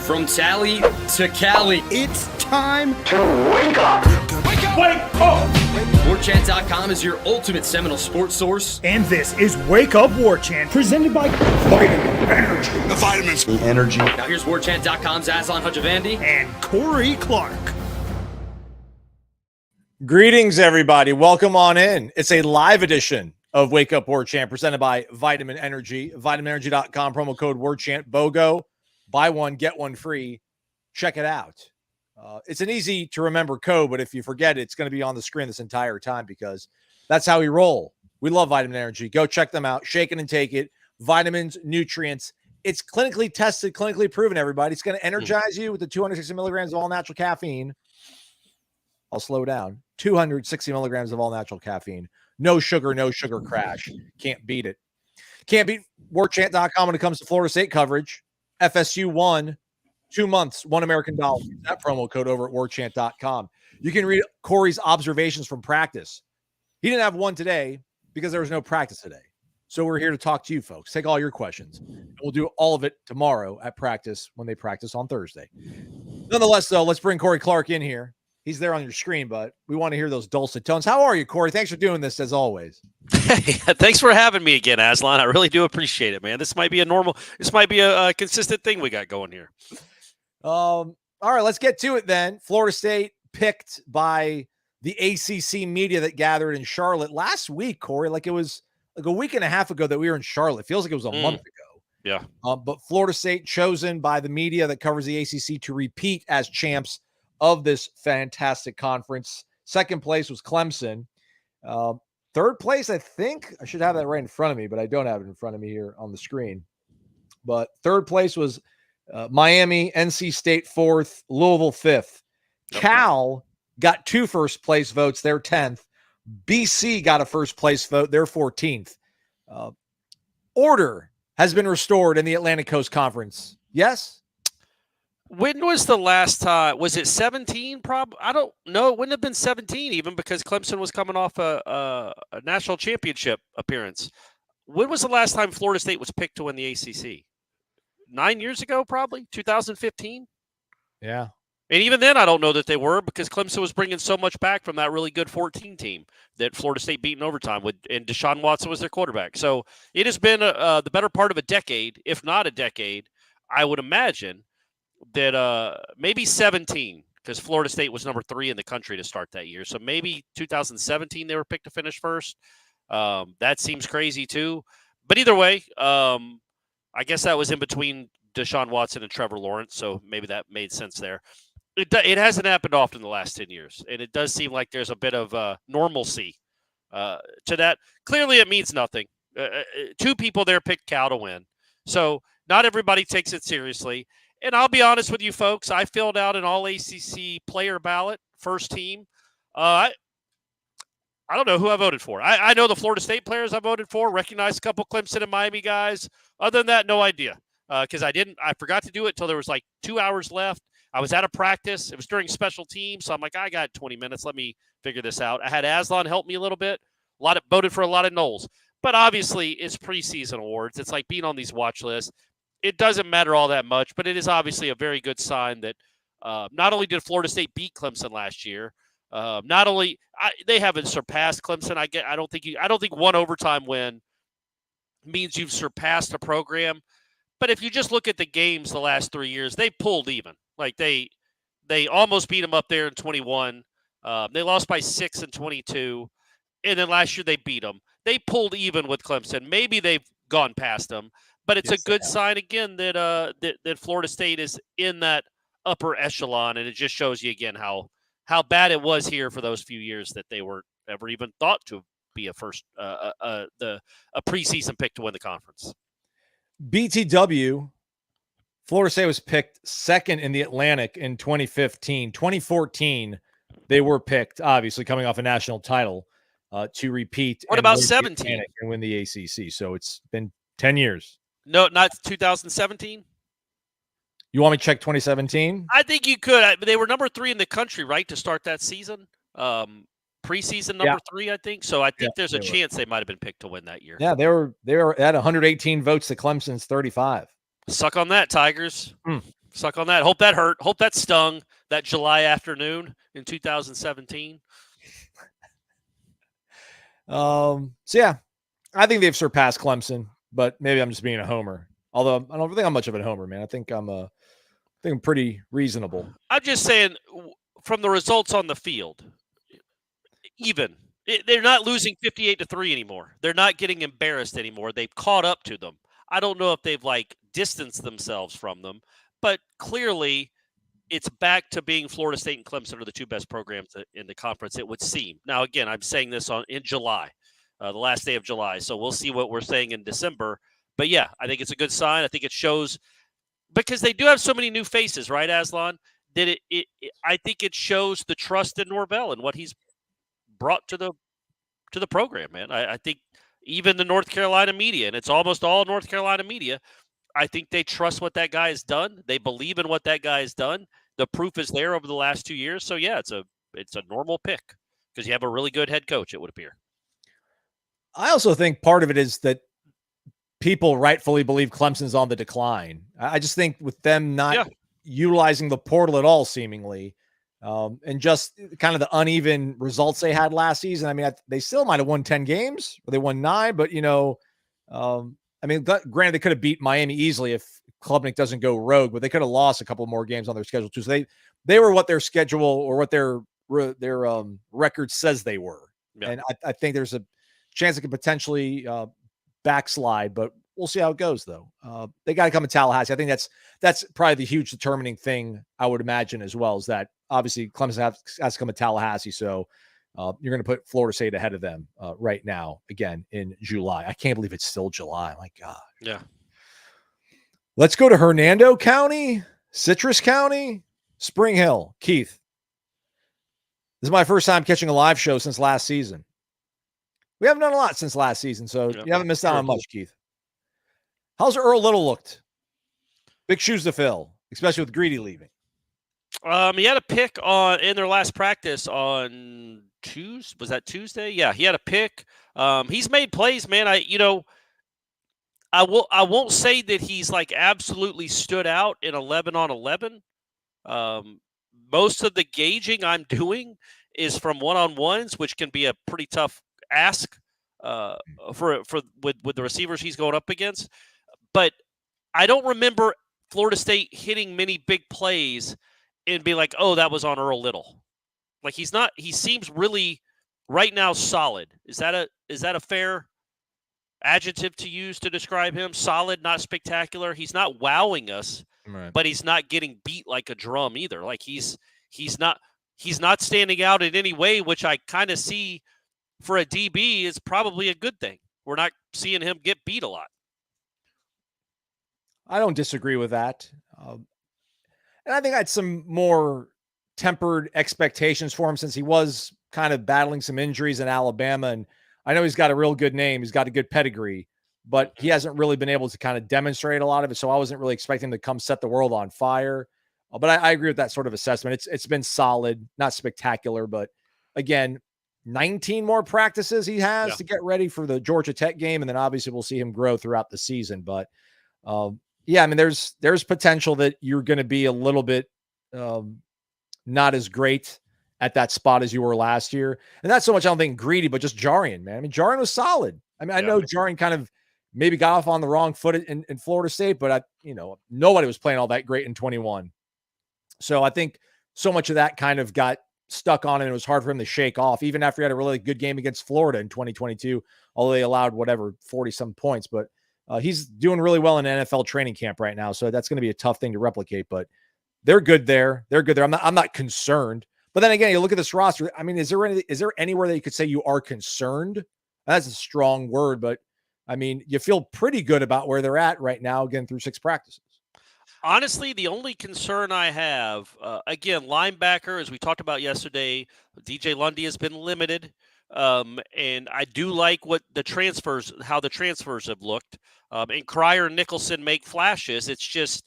From Tally to Cali, it's time to wake up. Wake up! Wake up! Warchant.com is your ultimate Seminole sports source. And this is Wake Up Warchant, presented by Vitamin Energy. The vitamins. The energy. Now here's Warchant.com's Aslan Hajavandi and Corey Clark. Greetings, everybody. Welcome on in. It's a live edition of Wake Up Warchant, presented by Vitamin Energy. VitaminEnergy.com, promo code Warchant, BOGO. Buy one, get one free. Check it out. It's an easy to remember code, but if you forget it, it's going to be on the screen this entire time because that's how we roll. We love Vitamin Energy. Go check them out. Shake it and take it. Vitamins, nutrients. It's clinically tested, clinically proven, everybody. It's going to energize you with the 260 milligrams of all-natural caffeine. I'll slow down. 260 milligrams of all-natural caffeine. No sugar crash. Can't beat it. Can't beat Warchant.com when it comes to Florida State coverage. FSU won 2 months, $1 American. That promo code over at warchant.com. You can read Corey's observations from practice. He didn't have one today because there was no practice today. So we're here to talk to you folks. Take all your questions. And we'll do all of it tomorrow at practice when they practice on Thursday. Nonetheless, though, let's bring Corey Clark in here. He's there on your screen, but we want to hear those dulcet tones. How are you, Corey? Thanks for doing this, as always. Hey, thanks for having me again, Aslan. I really do appreciate it, man. This might be a consistent thing we got going here. All right, let's get to it then. Florida State picked by the ACC media that gathered in Charlotte last week, Corey. Like it was like a week and a half ago that we were in Charlotte. Feels like it was a month ago. Yeah. But Florida State chosen by the media that covers the ACC to repeat as champs of this fantastic conference. Second place was Clemson. Third place, I think I should have that right in front of me, but I don't have it in front of me here on the screen. But third place was Miami, NC State fourth, Louisville fifth. Okay. Cal got 2 first place votes. They're 10th. BC got a first place vote. They're 14th. Order has been restored in the Atlantic Coast Conference. Yes? When was the last time? Was it 17? I don't know. It wouldn't have been 17 even because Clemson was coming off a national championship appearance. When was the last time Florida State was picked to win the ACC? 9 years ago, probably 2015. Yeah. And even then, I don't know that they were because Clemson was bringing so much back from that really good 14 team that Florida State beat in overtime and Deshaun Watson was their quarterback. So it has been the better part of a decade, if not a decade, I would imagine, that maybe 17, because Florida State was number 3 in the country to start that year. So maybe 2017 they were picked to finish first. That seems crazy too. But either way, I guess that was in between Deshaun Watson and Trevor Lawrence, so maybe that made sense there. It hasn't happened often in the last 10 years, and it does seem like there's a bit of normalcy to that. Clearly it means nothing. 2 people there picked Cal to win. So not everybody takes it seriously. And I'll be honest with you folks, I filled out an all-ACC player ballot, first team. I don't know who I voted for. I know the Florida State players I voted for, recognized a couple Clemson and Miami guys. Other than that, no idea. Because I forgot to do it until there was like 2 hours left. I was out of practice. It was during special teams. So I'm like, I got 20 minutes. Let me figure this out. I had Aslan help me a little bit. Voted for a lot of Noles. But obviously, it's preseason awards. It's like being on these watch lists. It doesn't matter all that much, but it is obviously a very good sign that not only did Florida State beat Clemson last year, not only they haven't surpassed Clemson. I don't think one overtime win means you've surpassed a program. But if you just look at the games the last 3 years, they pulled even. Like they almost beat them up there in 21. They lost by 6 in 22, and then last year they beat them. They pulled even with Clemson. Maybe they've gone past them. But it's a good sign, again, that Florida State is in that upper echelon, and it just shows you, again, how bad it was here for those few years that they weren't ever even thought to be a preseason pick to win the conference. BTW, Florida State was picked second in the Atlantic in 2015. 2014, they were picked, obviously, coming off a national title to repeat. What about 17? And win the ACC. So it's been 10 years. No, not 2017. You want me to check 2017? I think you could. They were number 3 in the country, right, to start that season. Preseason number 3, I think. So I think there's a chance they might have been picked to win that year. Yeah, they were at 118 votes to Clemson's 35. Suck on that, Tigers. Suck on that. Hope that hurt. Hope that stung that July afternoon in 2017. So yeah, I think they've surpassed Clemson, but maybe I'm just being a homer. Although I don't think I'm much of a homer, man. I think I'm pretty reasonable. I'm just saying, from the results on the field, they're not losing 58-3 anymore. They're not getting embarrassed anymore. They've caught up to them. I don't know if they've distanced themselves from them, but clearly it's back to being Florida State and Clemson are the two best programs in the conference, it would seem. Now, again, I'm saying this in July, the last day of July. So we'll see what we're saying in December. But yeah, I think it's a good sign. I think it shows because they do have so many new faces, right, Aslan? That I think it shows the trust in Norvell and what he's brought to the program, man. I think even the North Carolina media, and it's almost all North Carolina media, I think they trust what that guy has done. They believe in what that guy has done. The proof is there over the last 2 years. So yeah, it's a normal pick because you have a really good head coach, it would appear. I also think part of it is that people rightfully believe Clemson's on the decline. I just think with them not utilizing the portal at all, seemingly, and just kind of the uneven results they had last season. I mean, they still might have won 10 games or they won 9, but I mean, granted, they could have beat Miami easily if Klubnik doesn't go rogue, but they could have lost a couple more games on their schedule too. So they were what their schedule or what their record says they were. Yeah. And I think there's a chance it could potentially backslide, but we'll see how it goes though. They got to come to Tallahassee. I think that's probably the huge determining thing I would imagine as well, is that obviously Clemson has to come to Tallahassee. So you're going to put Florida State ahead of them right now, again, in July. I can't believe it's still July. My God. Yeah. Let's go to Hernando County, Citrus County, Spring Hill. Keith, this is my first time catching a live show since last season. We haven't done a lot since last season, so you haven't missed out on much, Keith. How's Earl Little looked? Big shoes to fill, especially with Greedy leaving. He had a pick in their last practice on Tuesday. Was that Tuesday? Yeah, he had a pick. He's made plays, man. I won't say that he's absolutely stood out in 11 on 11. Most of the gauging I'm doing is from one-on-ones, which can be a pretty tough ask with the receivers he's going up against. But I don't remember Florida State hitting many big plays and be like, oh, that was on Earl Little. He's not. He seems really right now solid. Is that a fair adjective to use to describe him? Solid, not spectacular. He's not wowing us, right, but he's not getting beat like a drum either. He's not standing out in any way, which I kind of see for a DB is probably a good thing. We're not seeing him get beat a lot. I don't disagree with that. And I think I had some more tempered expectations for him since he was kind of battling some injuries in Alabama. And I know he's got a real good name. He's got a good pedigree, but he hasn't really been able to kind of demonstrate a lot of it. So I wasn't really expecting him to come set the world on fire. But I agree with that sort of assessment. It's been solid, not spectacular, but again, 19 more practices he has to get ready for the Georgia Tech game. And then obviously we'll see him grow throughout the season. But yeah, I mean, there's potential that you're going to be a little bit not as great at that spot as you were last year. And not so much, I don't think, Greedy, but just Jarian, man. I mean, Jarian was solid. I mean, I know Jarian kind of maybe got off on the wrong foot in Florida State, but nobody was playing all that great in 21. So I think so much of that kind of got stuck on him. And it was hard for him to shake off, even after he had a really good game against Florida in 2022, although they allowed 40-some points. But he's doing really well in NFL training camp right now. So that's going to be a tough thing to replicate, but they're good there. They're good there. I'm not concerned. But then again, you look at this roster. I mean, is there anywhere that you could say you are concerned? That's a strong word, but I mean, you feel pretty good about where they're at right now, again, through 6 practices. Honestly, the only concern I have, again, linebacker, as we talked about yesterday, DJ Lundy has been limited. And I do like how the transfers have looked. And Cryer and Nicholson make flashes. It's just,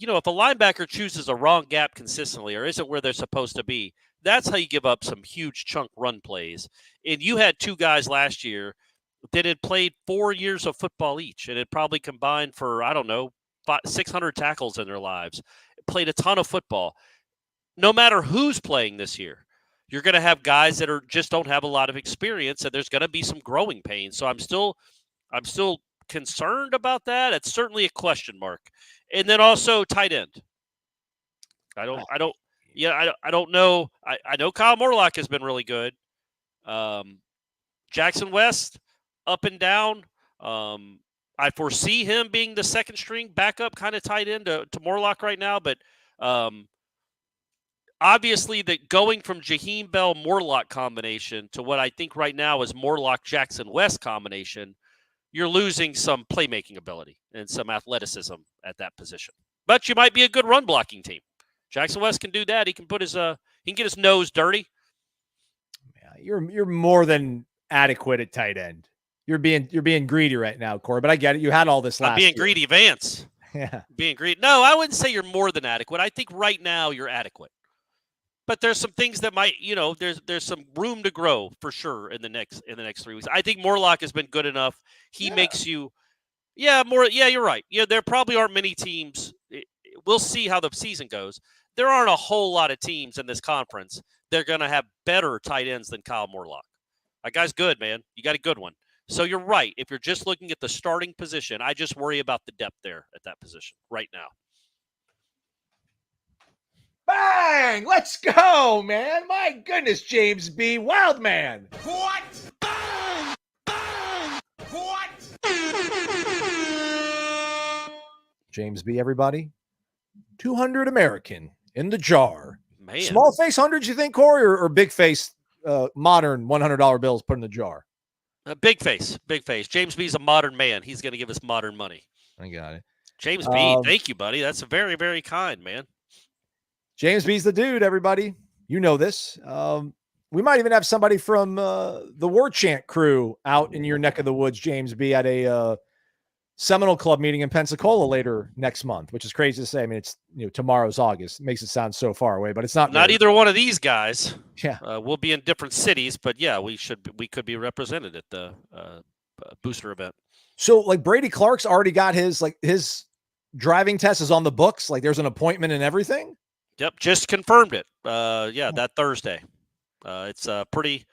if a linebacker chooses a wrong gap consistently or isn't where they're supposed to be, that's how you give up some huge chunk run plays. And you had 2 guys last year that had played 4 years of football each and had probably combined for, 600 tackles in their lives. played a ton of football. No matter who's playing this year, you're going to have guys that just don't have a lot of experience, and there's going to be some growing pains. So I'm still concerned about that. It's certainly a question mark. And then also tight end. I don't know. I know Kyle Morlock has been really good. Jackson West, up and down. I foresee him being the second string backup kind of tight end to Morlock right now, but obviously that going from Jaheim Bell Morlock combination to what I think right now is Morlock Jackson West combination, you're losing some playmaking ability and some athleticism at that position. But you might be a good run blocking team. Jackson West can do that. He can put he can get his nose dirty. Yeah, you're more than adequate at tight end. You're being greedy right now, Corey. But I get it. You had all this last. I'm being year. Greedy, Vance. Yeah, being greedy. No, I wouldn't say you're more than adequate. I think right now you're adequate. But there's some things that might, there's some room to grow for sure in the next 3 weeks. I think Morlock has been good enough. He makes you, more. Yeah, you're right. Yeah, there probably aren't many teams. We'll see how the season goes. There aren't a whole lot of teams in this conference. They're going to have better tight ends than Kyle Morlock. That guy's good, man. You got a good one. So you're right. If you're just looking at the starting position, I just worry about the depth there at that position right now. bang! Let's go, man. My goodness, James B. Wild man. What? Bang! Bang! What? James B, everybody. 200 American in the jar. Man. Small face hundreds, you think, Corey, or big face modern $100 bills put in the jar? Big face. James B's a modern man. He's going to give us modern money. I got it. James B, thank you, buddy. That's very, very kind, man. James B's the dude, everybody. You know this. We might even have somebody from the Warchant crew out in your neck of the woods, James B, at a Seminole Club meeting in Pensacola later next month, which is crazy to say. I mean, it's tomorrow's August. It makes it sound so far away, but it's not. Not either one of these guys. Yeah, we'll be in different cities, but yeah, we could be represented at the booster event. So, like, Brady Clark's already got his driving test is on the books. Like, there's an appointment and everything. Yep, just confirmed it. That Thursday. It's pretty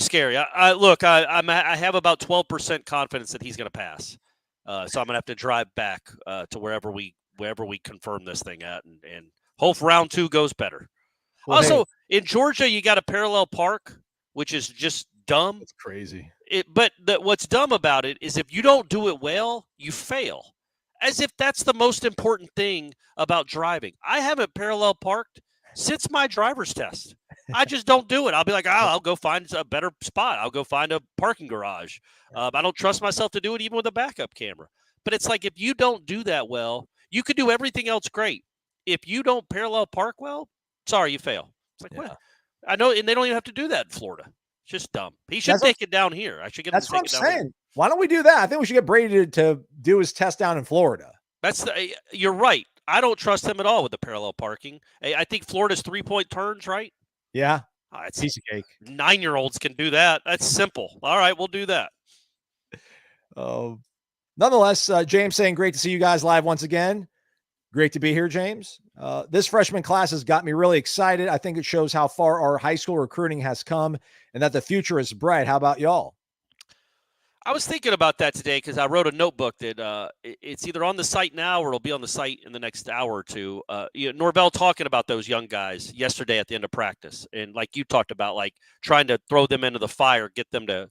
scary. I have about 12% confidence that he's going to pass. So I'm gonna have to drive back to wherever we confirm this thing at, and hope round 2 goes better. Well, also, in Georgia, you got a parallel park, which is just dumb. It's crazy. But what's dumb about it is if you don't do it well, you fail. As if that's the most important thing about driving. I haven't parallel parked since my driver's test. I just don't do it. I'll be like, I'll go find a better spot. I'll go find a parking garage. I don't trust myself to do it even with a backup camera. But it's like if you don't do that well, you could do everything else great. If you don't parallel park well, sorry, you fail. It's like, what? I know, and they don't even have to do that in Florida. It's just dumb. He should take it down here. I should get him to take it down. That's what I'm saying. Why don't we do that? I think we should get Brady to do his test down in Florida. You're right. I don't trust him at all with the parallel parking. I think Florida's 3-point turns, right? Yeah. It's piece of cake. 9-year-olds can do that. That's simple. All right, we'll do that. Nonetheless, James saying great to see you guys live once again. Great to be here, James. This freshman class has got me really excited. I think it shows how far our high school recruiting has come and that the future is bright. How about y'all? I was thinking about that today because I wrote a notebook that it's either on the site now or it'll be on the site in the next hour or two. Norvell talking about those young guys yesterday at the end of practice. And like you talked about, like trying to throw them into the fire, get them to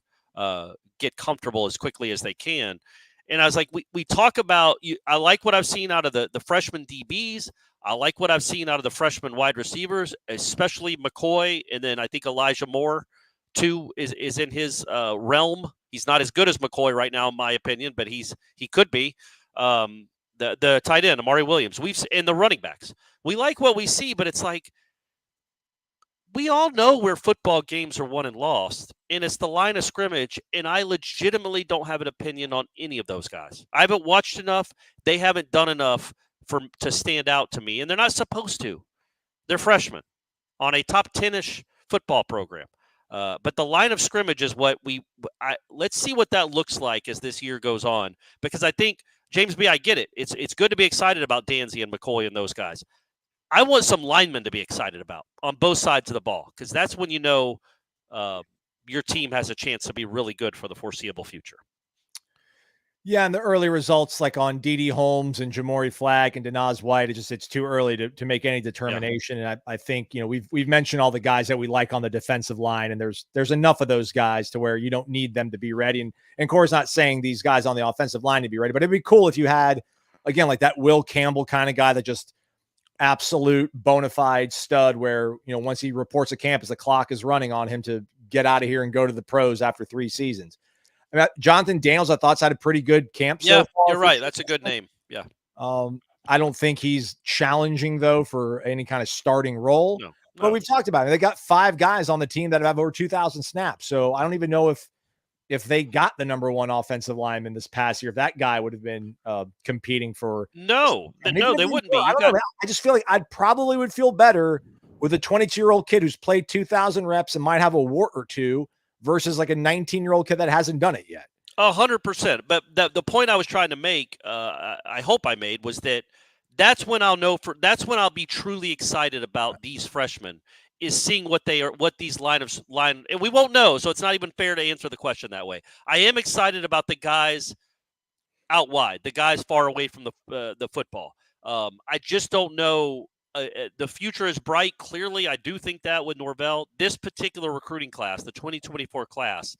get comfortable as quickly as they can. And I was like, we talk about I like what I've seen out of the freshman DBs. I like what I've seen out of the freshman wide receivers, especially McCoy. And then I think Elijah Moore, too, is in his realm. He's not as good as McCoy right now, in my opinion, but he could be. The tight end, Amari Williams, and the running backs. We like what we see, but it's like we all know where football games are won and lost, and it's the line of scrimmage, and I legitimately don't have an opinion on any of those guys. I haven't watched enough. They haven't done enough to stand out to me, and they're not supposed to. They're freshmen on a top 10-ish football program. But the line of scrimmage is what let's see what that looks like as this year goes on, because I think James B., I get it. It's good to be excited about Danzy and McCoy and those guys. I want some linemen to be excited about on both sides of the ball, because that's when you know your team has a chance to be really good for the foreseeable future. Yeah, and the early results like on D.D. Holmes and Jamori Flagg and Denaz White, it's too early to make any determination. Yeah. And I think, we've mentioned all the guys that we like on the defensive line, and there's enough of those guys to where you don't need them to be ready. And Corey's not saying these guys on the offensive line to be ready, but it'd be cool if you had, again, like that Will Campbell kind of guy that just absolute bona fide stud where, once he reports at campus, the clock is running on him to get out of here and go to the pros after 3 seasons. I mean, Jonathan Daniels, I thought, had a pretty good camp. Yeah, so you're right. That's a good name. Yeah. I don't think he's challenging, though, for any kind of starting role. No. But we've talked about it. They got 5 guys on the team that have over 2,000 snaps. So I don't even know if they got the number 1 offensive lineman this past year, if that guy would have been competing for. No, they wouldn't be. I just feel like I probably would feel better with a 22-year-old kid who's played 2,000 reps and might have a wart or two versus like a 19-year-old kid that hasn't done it yet. 100%. But the point I was trying to make, I hope I made, was that's when I'll know that's when I'll be truly excited about these freshmen, is seeing what these line, and we won't know. So it's not even fair to answer the question that way. I am excited about the guys out wide, the guys far away from the football. I just don't know. The future is bright. Clearly, I do think that with Norvell, this particular recruiting class, the 2024 class,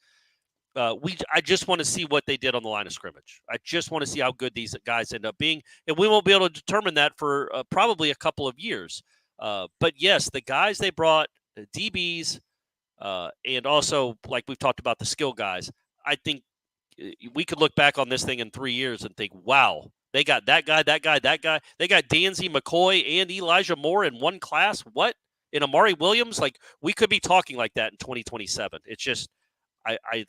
I just want to see what they did on the line of scrimmage. I just want to see how good these guys end up being, and we won't be able to determine that for probably a couple of years. But yes, the guys they brought, the DBs, and also, like we've talked about, the skill guys, I think we could look back on this thing in 3 years and think, wow, they got that guy. They got Danzy, McCoy, and Elijah Moore in one class. What? In Amari Williams? Like, we could be talking like that in 2027. It's just, I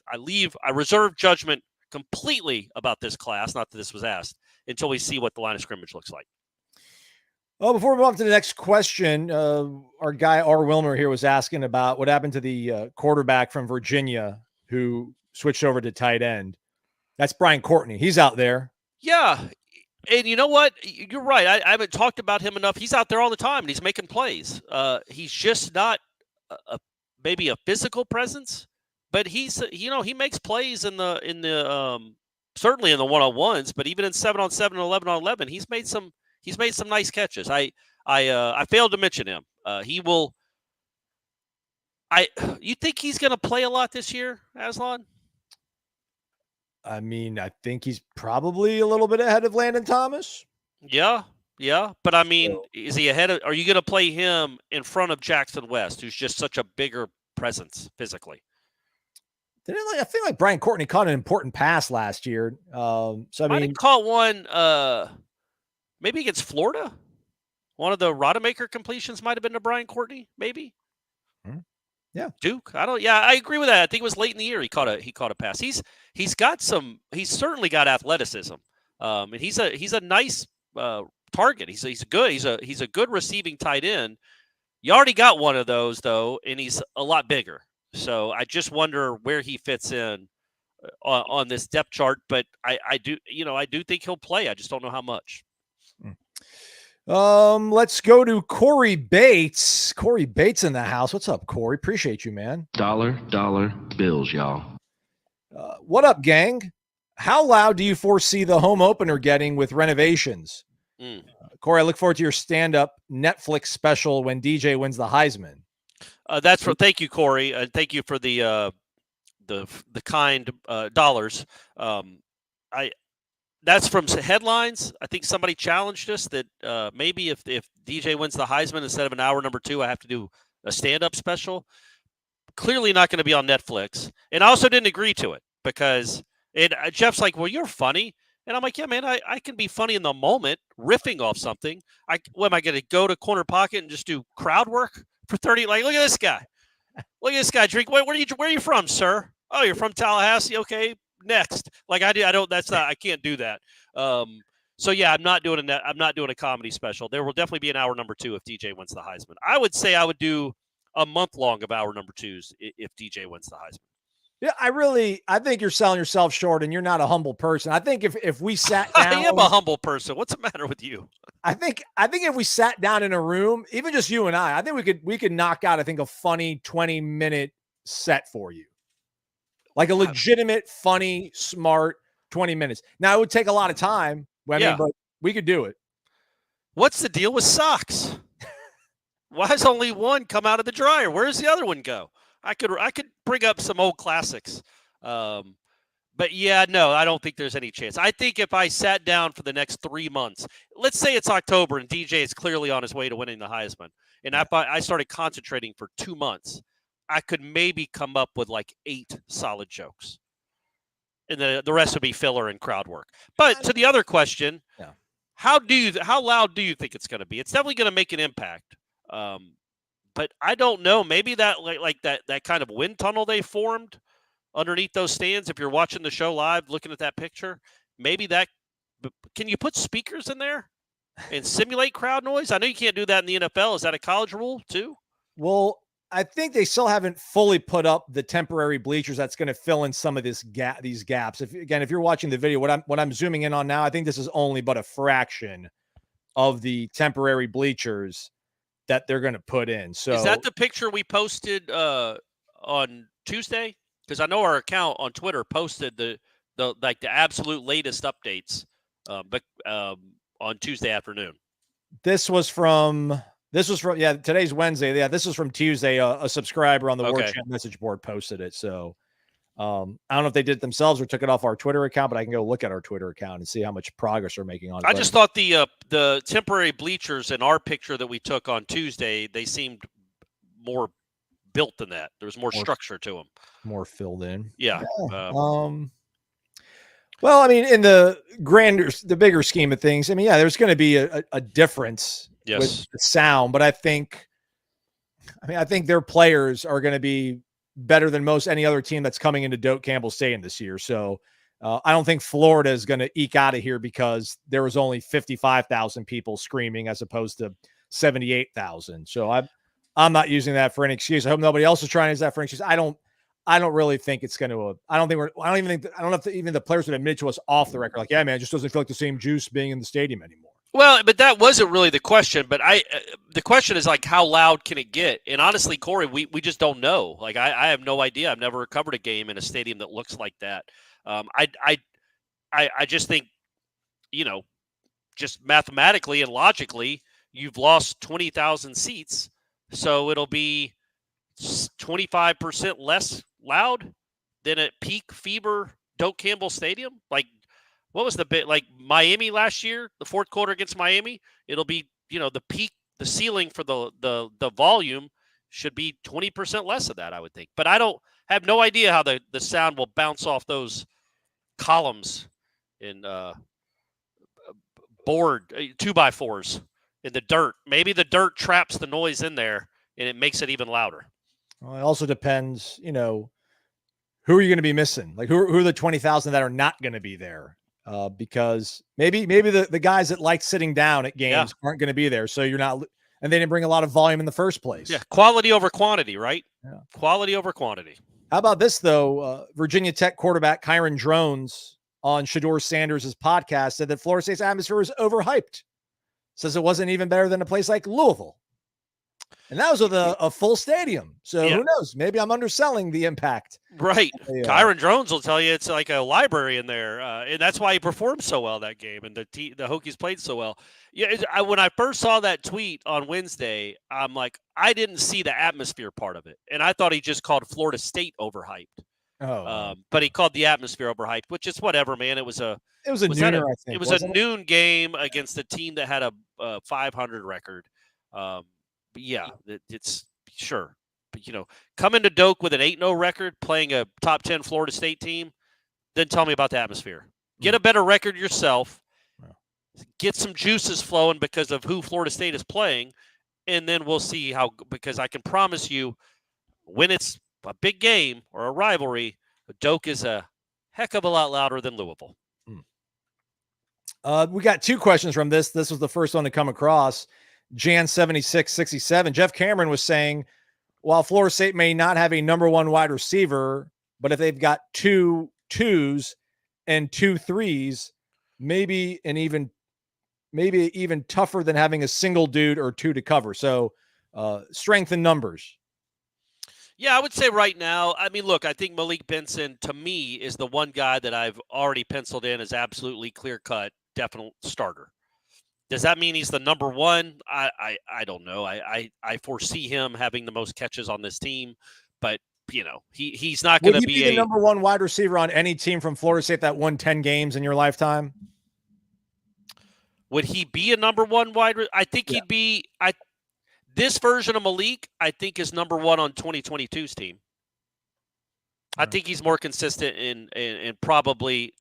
reserve judgment completely about this class, not that this was asked, until we see what the line of scrimmage looks like. Well, before we move on to the next question, our guy R. Wilmer here was asking about what happened to the quarterback from Virginia who switched over to tight end. That's Brian Courtney. He's out there. Yeah. And you know what? You're right. I haven't talked about him enough. He's out there all the time, and he's making plays. He's just not maybe a physical presence, but he makes plays in the certainly in the one-on-ones, but even in 7-on-7 and 11-on-11, he's made some nice catches. I failed to mention him. He will. You think he's going to play a lot this year, Aslan? I mean, I think he's probably a little bit ahead of Landon Thomas. Yeah. But I mean, is he ahead of? Are you going to play him in front of Jackson West, who's just such a bigger presence physically? I feel like Brian Courtney caught an important pass last year. So I mean, he caught one. Maybe against Florida. One of the Rodemaker completions might have been to Brian Courtney. Maybe. Yeah. Duke. I agree with that. I think it was late in the year he caught a pass. He's certainly got athleticism. And he's a nice target. He's a good receiving tight end. You already got one of those though, and he's a lot bigger. So I just wonder where he fits in on this depth chart, but I do think he'll play. I just don't know how much. Let's go to Corey Bates. Corey Bates in the house. What's up, Corey? Appreciate you, man. Dollar bills, y'all. What up, gang? How loud do you foresee the home opener getting with renovations? Corey, I look forward to your stand-up Netflix special when DJ wins the Heisman. Thank you, Corey. Thank you for the kind dollars. That's from headlines. I think somebody challenged us that maybe if DJ wins the Heisman, instead of an hour number 2, I have to do a stand-up special. Clearly not going to be on Netflix. And I also didn't agree to it because Jeff's like, well, you're funny. And I'm like, yeah, man, I can be funny in the moment, riffing off something. Am I going to go to Corner Pocket and just do crowd work for 30? Like, look at this guy. Look at this guy. Drink. Where are you from, sir? Oh, you're from Tallahassee. Okay. Next, like I can't do that. So yeah, I'm not doing a comedy special. There will definitely be an hour number 2 if DJ wins the Heisman. I would say I would do a month long of hour number 2s if DJ wins the Heisman. Yeah, I think you're selling yourself short, and you're not a humble person. I think if we sat down, I am a humble person. What's the matter with you? I think if we sat down in a room, even just you and I think we could knock out, I think, a funny 20-minute set for you. Like a legitimate, funny, smart 20 minutes. Now, it would take a lot of time. I mean, but we could do it. What's the deal with socks? Why does only one come out of the dryer? Where does the other one go? I could bring up some old classics. But yeah, no, I don't think there's any chance. I think if I sat down for the next 3 months, let's say it's October and DJ is clearly on his way to winning the Heisman, and I started concentrating for 2 months, I could maybe come up with like 8 solid jokes. And the rest would be filler and crowd work. But to the other question, how loud do you think it's going to be? It's definitely going to make an impact. But I don't know. Maybe that that kind of wind tunnel they formed underneath those stands. If you're watching the show live, looking at that picture, maybe that. Can you put speakers in there and simulate crowd noise? I know you can't do that in the NFL. Is that a college rule too? Well, I think they still haven't fully put up the temporary bleachers that's going to fill in some of these gaps. If you're watching the video, what I'm zooming in on now, I think this is only but a fraction of the temporary bleachers that they're going to put in. So is that the picture we posted on Tuesday? Because I know our account on Twitter posted the absolute latest updates, but on Tuesday afternoon. This was from today's Wednesday. Yeah, this was from Tuesday. A subscriber on the Warchant message board posted it. So I don't know if they did it themselves or took it off our Twitter account, but I can go look at our Twitter account and see how much progress we're making on it. I just thought the temporary bleachers in our picture that we took on Tuesday, they seemed more built than that. There was more structure to them. More filled in. Yeah. Well, I mean, in the bigger scheme of things, I mean, yeah, there's going to be a difference with the sound, but I think their players are going to be better than most any other team that's coming into Doak Campbell Stadium this year. So I don't think Florida is going to eke out of here because there was only 55,000 people screaming as opposed to 78,000. So I'm not using that for an excuse. I hope nobody else is trying to use that for an excuse. I don't really think it's going to. I don't know if even the players would admit to us off the record, like, yeah, man, it just doesn't feel like the same juice being in the stadium anymore. Well, but that wasn't really the question. But the question is like, how loud can it get? And honestly, Corey, we just don't know. Like, I have no idea. I've never covered a game in a stadium that looks like that. I just think, just mathematically and logically, you've lost 20,000 seats, so it'll be 25% less loud than at peak fever Doak Campbell Stadium. Like, what was the bit like Miami last year, the fourth quarter against Miami? It'll be, the peak, the ceiling for the volume should be 20% less of that, I would think. But I have no idea how the sound will bounce off those columns in board 2x4s in the dirt. Maybe the dirt traps the noise in there and it makes it even louder. Well, it also depends, who are you going to be missing? Like, who are the 20,000 that are not going to be there? Because maybe the guys that like sitting down at games aren't going to be there. So you're not, and they didn't bring a lot of volume in the first place. Yeah. Quality over quantity, right? Yeah. Quality over quantity. How about this, though? Virginia Tech quarterback Kyron Drones on Shedeur Sanders' podcast said that Florida State's atmosphere was overhyped. Says it wasn't even better than a place like Louisville. And that was with a full stadium. So who knows? Maybe I'm underselling the impact. Right. Kyron Drones will tell you it's like a library in there. And that's why he performed so well that game. And the Hokies played so well. Yeah. When I first saw that tweet on Wednesday, I'm like, I didn't see the atmosphere part of it. And I thought he just called Florida State overhyped. But he called the atmosphere overhyped, which is whatever, man. It was a nooner, I think. It was a noon game against a team that had a 500 record. But yeah, it's sure. But, come into Doak with an 8-0 record, playing a top 10 Florida State team, then tell me about the atmosphere. Get a better record yourself. Get some juices flowing because of who Florida State is playing, and then we'll see how, because I can promise you when it's a big game or a rivalry, Doak is a heck of a lot louder than Louisville. We got 2 questions from this. This was the first one to come across. Jan 7667. Jeff Cameron was saying, while Florida State may not have a number 1 wide receiver, But if they've got 2 2s and 2 3s, maybe even tougher than having a single dude or 2 to cover. So strength in numbers. Yeah, I would say right now, I mean, look, I think Malik Benson, to me, is the one guy that I've already penciled in as absolutely clear-cut, definite starter. Does that mean he's the number one? I don't know. I foresee him having the most catches on this team, but, he's not going to be the number one wide receiver on any team from Florida State that won 10 games in your lifetime? Would he be a number one wide receiver? I think he'd be this version of Malik, I think, is number one on 2022's team. I think he's more consistent in probably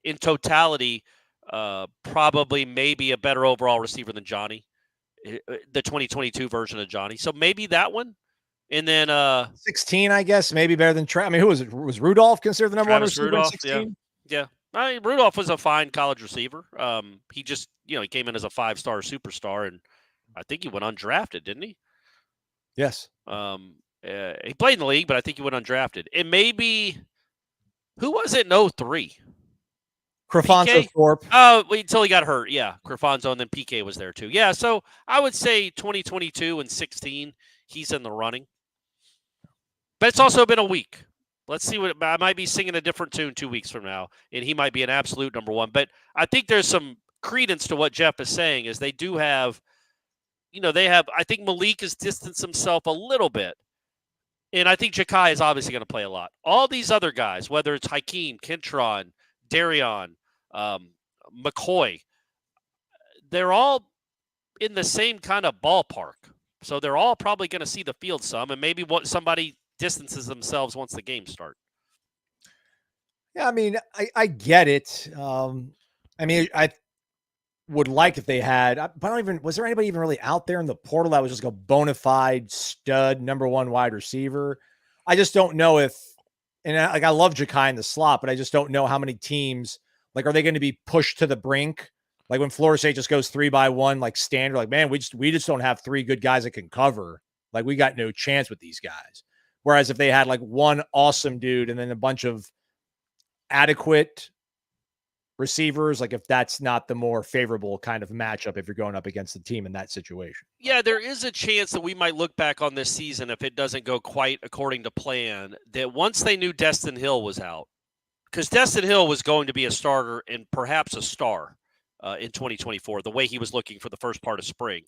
in totality, probably maybe a better overall receiver than Johnny, the 2022 version of Johnny. So maybe that one. And then 16, I guess, maybe better than I mean, who was it? Was Rudolph considered the number one receiver Rudolph, in 16? Yeah. I mean, Rudolph was a fine college receiver. He just, he came in as a 5-star superstar, and I think he went undrafted, didn't he? Yes. He played in the league, but I think he went undrafted. And maybe, who was it in 03? Crefonso Thorpe. Oh, until he got hurt. Yeah, Crefonso, and then PK was there too. Yeah, so I would say 2022 and 16, he's in the running. But it's also been a week. Let's see what I might be singing a different tune 2 weeks from now, and he might be an absolute number one. But I think there's some credence to what Jeff is saying is they do have, I think Malik has distanced himself a little bit. And I think Ja'Kai is obviously going to play a lot. All these other guys, whether it's Hakeem, Kentron, Darion, McCoy, they're all in the same kind of ballpark. So they're all probably going to see the field some, and maybe somebody distances themselves once the games start. Yeah, I mean, I get it. I would like if they had, but was there anybody even really out there in the portal that was just a bona fide stud number one wide receiver? I just don't know I love Ja'Kai in the slot, but I just don't know how many teams, are they going to be pushed to the brink? Like when Florida State just goes 3-by-1, like standard, man, we just don't have 3 good guys that can cover. Like we got no chance with these guys. Whereas if they had one awesome dude and then a bunch of adequate receivers, if that's not the more favorable kind of matchup if you're going up against the team in that situation. Yeah, there is a chance that we might look back on this season if it doesn't go quite according to plan, that once they knew Destin Hill was out, because Destin Hill was going to be a starter and perhaps a star in 2024, the way he was looking for the first part of spring.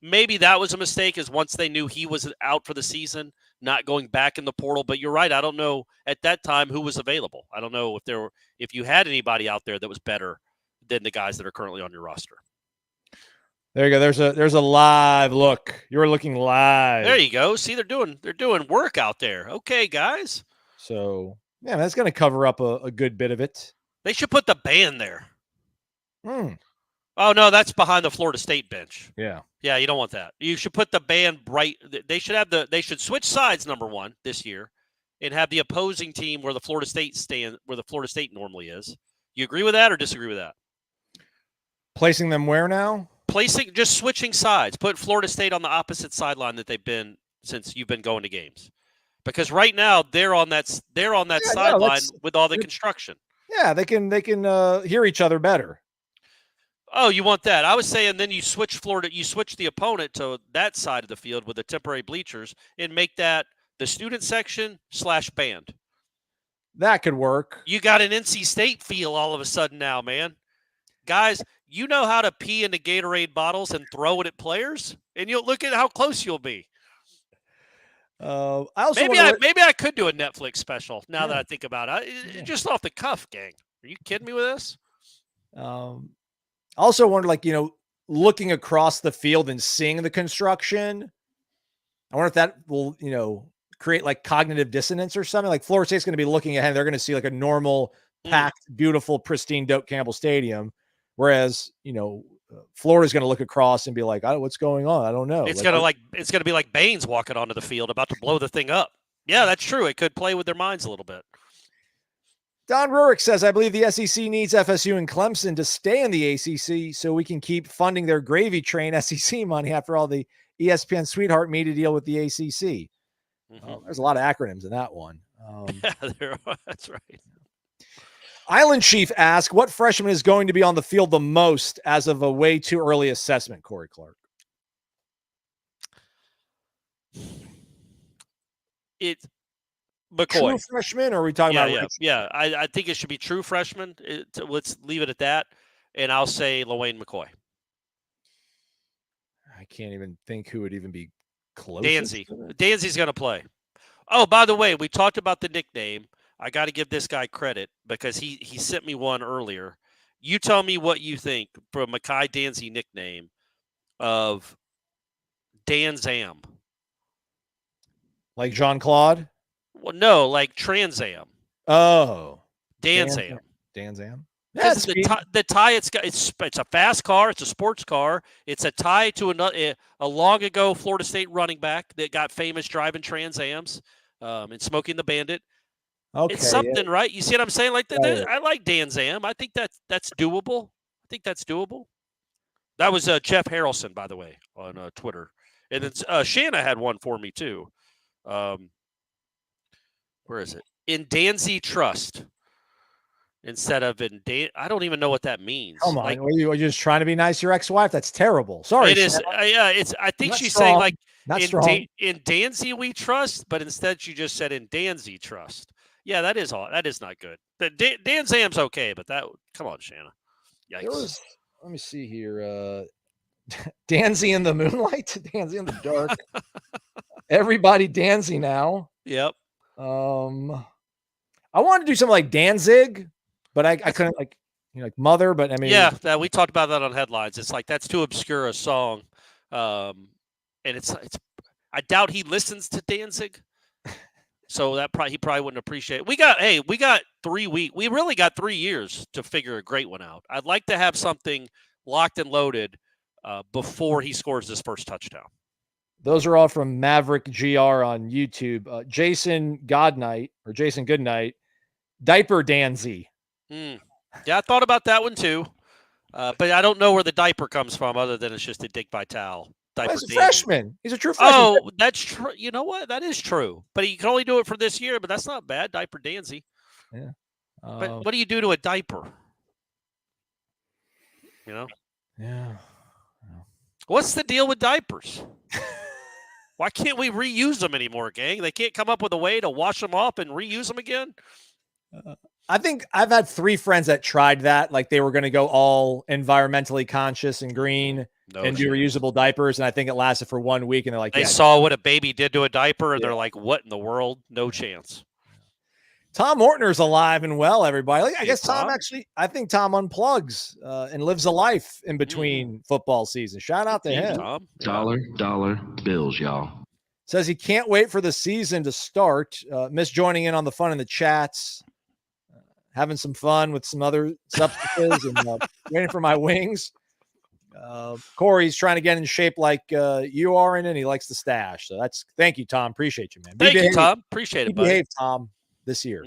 Maybe that was a mistake, is once they knew he was out for the season, not going back in the portal. But you're right. I don't know at that time who was available. I don't know if you had anybody out there that was better than the guys that are currently on your roster. There you go. There's a live look. You're looking live. There you go. See, they're doing work out there. Okay, guys. So yeah, that's going to cover up a good bit of it. They should put the band there. Oh no, that's behind the Florida State bench. Yeah. Yeah, you don't want that. You should put the band right. They should switch sides, number one, this year, and have the opposing team where the Florida State normally is. You agree with that or disagree with that? Placing them where now? Just switching sides. Put Florida State on the opposite sideline that they've been since you've been going to games. Because right now they're on that sideline with all the construction. Yeah, they can hear each other better. Oh, you want that? I was saying then you switch the opponent to that side of the field with the temporary bleachers and make that the student section / band. That could work. You got an NC State feel all of a sudden now, man. Guys, you know how to pee into Gatorade bottles and throw it at players? And you'll look at how close you'll be. I also maybe I could do a Netflix special now that I think about it. Just off the cuff, gang. Are you kidding me with this? I also wonder, looking across the field and seeing the construction, I wonder if that will, create cognitive dissonance or something. Like Florida State's going to be looking ahead. They're going to see a normal, packed, beautiful, pristine Doak Campbell Stadium. Whereas, Florida's going to look across and be like, what's going on? I don't know. It's going to be like Baines walking onto the field about to blow the thing up. Yeah, that's true. It could play with their minds a little bit. Don Rurick says, I believe the SEC needs FSU and Clemson to stay in the ACC so we can keep funding their gravy train SEC money after all the ESPN sweetheart media deal with the ACC. There's a lot of acronyms in that one. That's right. Island Chief asks, what freshman is going to be on the field the most as of a way too early assessment, Corey Clark? It's McCoy. True freshman, or are we talking about? Yeah. I think it should be true freshman. Let's leave it at that. And I'll say LaWayne McCoy. I can't even think who would even be close. Danzy's going to play. Oh, by the way, we talked about the nickname. I got to give this guy credit because he sent me one earlier. You tell me what you think for Mekhi Danzy nickname of Dan Zam. Like Jean-Claude? Well, no, like Trans Am. Oh. Dan Zam. Dan Zam? Because the tie it's a fast car, it's a sports car. It's a tie to a long ago Florida State running back that got famous driving Trans Ams and smoking the Bandit. Okay, it's something, right? You see what I'm saying? Like I like Dan Zam. I think that's doable. I think that's doable. That was Jeff Harrelson, by the way, on Twitter, and then Shanna had one for me too. Where is it? In Danzy Trust. Instead of in I don't even know what that means. Come on, are you just trying to be nice to your ex-wife? That's terrible. Sorry. It is. I think she's saying like in Danzy we trust, but instead she just said in Danzy trust. Yeah, that is not good. Dan Zam's okay, but come on, Shanna. Yikes. Let me see here. Danzy in the moonlight, Danzy in the dark. Everybody Danzy now. Yep. I wanted to do something like Danzig. But I couldn't like Mother, but I mean we talked about that on headlines. It's like that's too obscure a song, and it's I doubt he listens to Danzig, so he probably wouldn't appreciate it. We got 3 weeks. We really got 3 years to figure a great one out. I'd like to have something locked and loaded before he scores his first touchdown. Those are all from Maverick GR on YouTube. Jason Goodnight, Diaper Danzy. Yeah, I thought about that one too, but I don't know where the diaper comes from other than it's just a Dick Vitale diaper. He's a freshman. He's a true freshman. Oh, that's true. You know what? That is true. But he can only do it for this year, but that's not bad. Diaper Danzy. Yeah. But what do you do to a diaper? Yeah. What's the deal with diapers? Why can't we reuse them anymore, gang? They can't come up with a way to wash them off and reuse them again? I think I've had 3 friends that tried that. Like they were going to go all environmentally conscious and green do reusable diapers. And I think it lasted for 1 week. And they're like, they saw what a baby did to a diaper. And they're like, what in the world? No chance. Tom Ortner's alive and well, everybody. I guess Tom I think Tom unplugs and lives a life in between football seasons. Shout out to him. Tom. Dollar bills, y'all. Says he can't wait for the season to start. Miss joining in on the fun in the chats. Having some fun with some other substances and waiting for my wings. Corey's trying to get in shape like you are in, and he likes the stash. So thank you, Tom. Appreciate you, man. Thank you, Tom. Appreciate it, buddy. Behave, Tom, this year.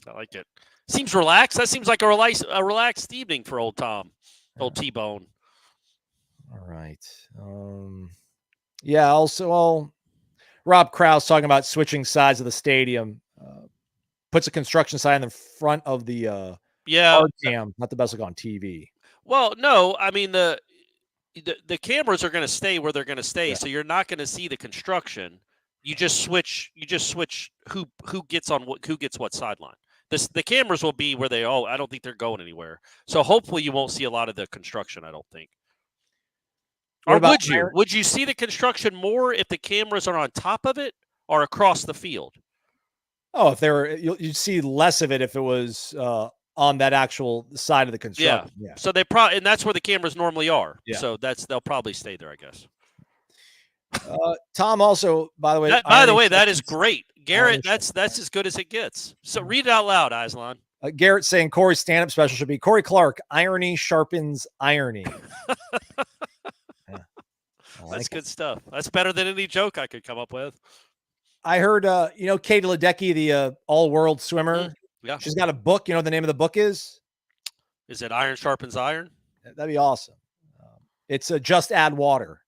I like it. Seems relaxed. That seems like a relaxed evening for old Tom, old T-Bone. All right. Also, Rob Krause talking about switching sides of the stadium. Puts a construction sign in the front of the hard cam. Not the best look on TV. Well, no, I mean the cameras are going to stay where they're going to stay, so you're not going to see the construction. You just switch. Who gets what sideline. The cameras will be where they. I don't think they're going anywhere. So hopefully you won't see a lot of the construction. I don't think. Or would you? Would you see the construction more if the cameras are on top of it or across the field? Oh, if you'd see less of it if it was on that actual side of the construction. Yeah. So they and that's where the cameras normally are. Yeah. So they'll probably stay there, I guess. Tom also, by the way. That is great, Garrett. That's as good as it gets. So read it out loud, Aslan. Garrett saying Corey's stand-up special should be Corey Clark. Irony sharpens irony. That's good stuff. That's better than any joke I could come up with. I heard, Katie Ledecky, the all-world swimmer. Yeah. She's got a book. You know what the name of the book is? Is it Iron Sharpens Iron? That'd be awesome. It's Just Add Water.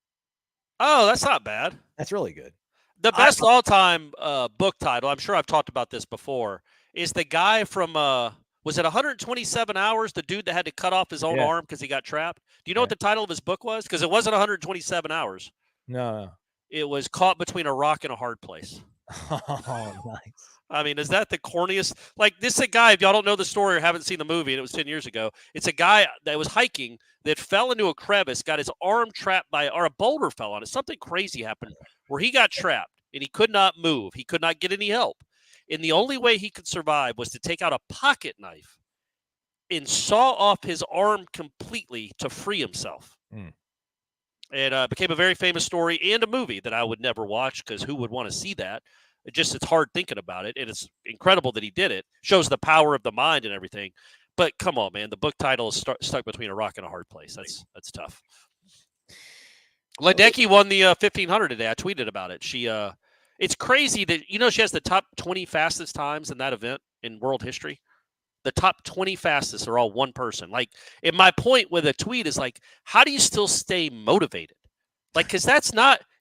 Oh, that's not bad. That's really good. The best all-time book title, I'm sure I've talked about this before, is the guy from, was it 127 Hours, the dude that had to cut off his own arm because he got trapped? Do you know what the title of his book was? Because it wasn't 127 Hours. No. It was Caught Between a Rock and a Hard Place. Oh, nice. I mean, is that the corniest? Like, this is a guy, if y'all don't know the story or haven't seen the movie, and it was 10 years ago, it's a guy that was hiking that fell into a crevice, got his arm trapped or a boulder fell on it. Something crazy happened where he got trapped, and he could not move. He could not get any help. And the only way he could survive was to take out a pocket knife and saw off his arm completely to free himself. And became a very famous story and a movie that I would never watch because who would want to see that? It's hard thinking about it, and it's incredible that he did it. Shows the power of the mind and everything. But come on, man, the book title is stuck between a rock and a hard place. That's tough. Ledecky won the 1500 today. I tweeted about it. She, it's crazy that she has the top 20 fastest times in that event in world history. The top 20 fastest are all one person. Like, and my point with a tweet is like, how do you still stay motivated? Like, because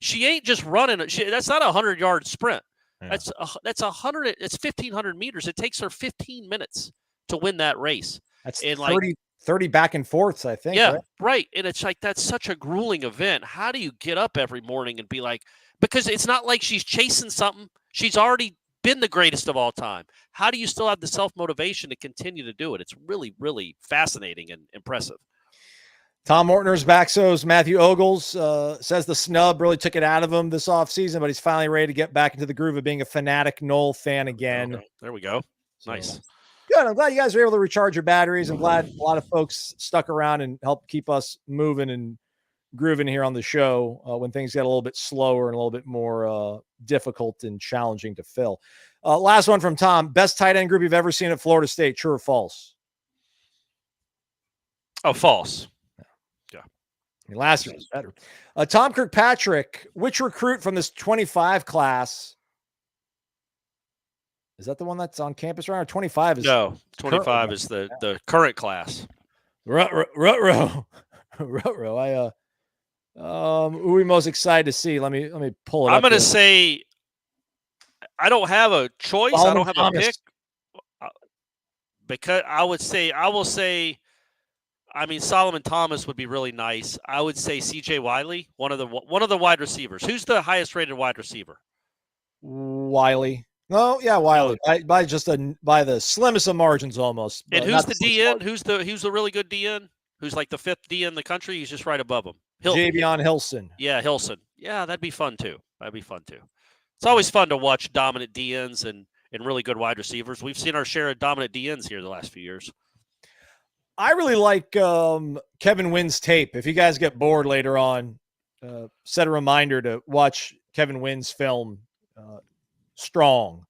she ain't just running. That's not a 100-yard sprint. Yeah. That's 100. It's 1,500 meters. It takes her 15 minutes to win that race. That's 30 back and forths, I think. Yeah, right. And it's like, that's such a grueling event. How do you get up every morning and be like, because it's not like she's chasing something. She's already been the greatest of all time. How do you still have the self-motivation to continue to do it? It's really, really fascinating and impressive. Tom Mortner's back. So's Matthew Ogles says the snub really took it out of him this offseason, but he's finally ready to get back into the groove of being a fanatic Nole fan again. Okay. There we go. Nice. Good. I'm glad you guys were able to recharge your batteries. I'm glad a lot of folks stuck around and helped keep us moving and grooving here on the show when things get a little bit slower and a little bit more difficult and challenging to fill. Last one from Tom. Best tight end group you've ever seen at Florida State, true or false? Oh, false. Yeah. Last year was better. Tom Kirkpatrick, which recruit from this 25 class? Is that the one that's on campus right now? 25 is no. 25 is the current class. Ruh-roh. Who are we most excited to see? Let me pull it up. I'm going to say I don't have a choice. I don't have a pick. Because I will say, I mean, Solomon Thomas would be really nice. I would say C.J. Wiley, one of the wide receivers. Who's the highest rated wide receiver? Wiley. No, yeah, Wiley. By the slimmest of margins almost. And who's the DN? Who's the really good DN? Who's like the 5th DN in the country? He's just right above him. Javion Hilson. Yeah, Hilson. Yeah, that'd be fun too. It's always fun to watch dominant DNs and really good wide receivers. We've seen our share of dominant DNs here the last few years. I really like Kevin Wynn's tape. If you guys get bored later on, set a reminder to watch Kevin Wynn's film, Strong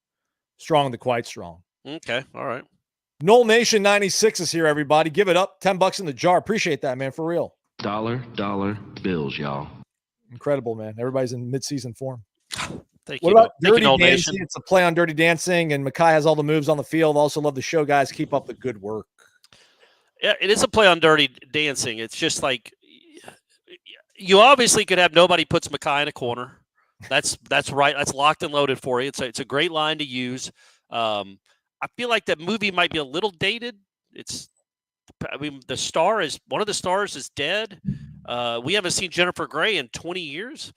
to Quite Strong. Okay, all right. Nole Nation 96 is here, everybody. Give it up. $10 in the jar. Appreciate that, man, for real. Dollar bills, y'all. Incredible, man. Everybody's in mid-season form. Thank what you. about Thank Dirty you, Dancing? It's a play on Dirty Dancing, and Makai has all the moves on the field. Also love the show, guys. Keep up the good work. Yeah, it is a play on Dirty Dancing. It's just like you obviously could have nobody puts Makai in a corner. That's right. That's locked and loaded for you. It's a great line to use. I feel like that movie might be a little dated. One of the stars is dead. We haven't seen Jennifer Grey in 20 years.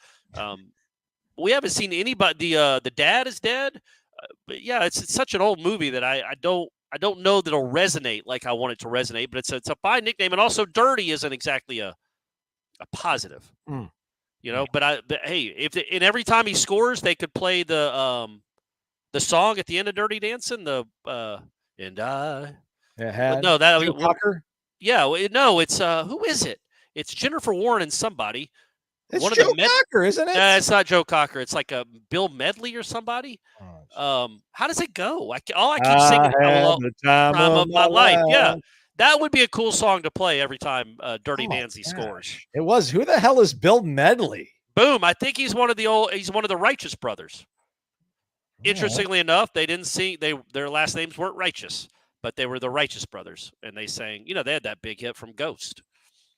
We haven't seen anybody. The dad is dead. But yeah, it's such an old movie that I don't know that it'll resonate like I want it to resonate. But it's a fine nickname, and also Dirty isn't exactly a positive. But hey, and every time he scores, they could play the song at the end of Dirty Dancing. And I. Yeah, no, that Joe Cocker? Yeah, no, it's who is it? It's Jennifer Warren and somebody. It's Joe Cocker, isn't it? It's not Joe Cocker. It's like a Bill Medley or somebody. How does it go? All I keep singing the time of my life. Yeah, that would be a cool song to play every time Dirty Dancing scores. It was. Who the hell is Bill Medley? Boom! I think he's one of the Righteous Brothers. Interestingly enough, they didn't sing. Their last names weren't Righteous, but they were the Righteous Brothers, and they sang. They had that big hit from Ghost.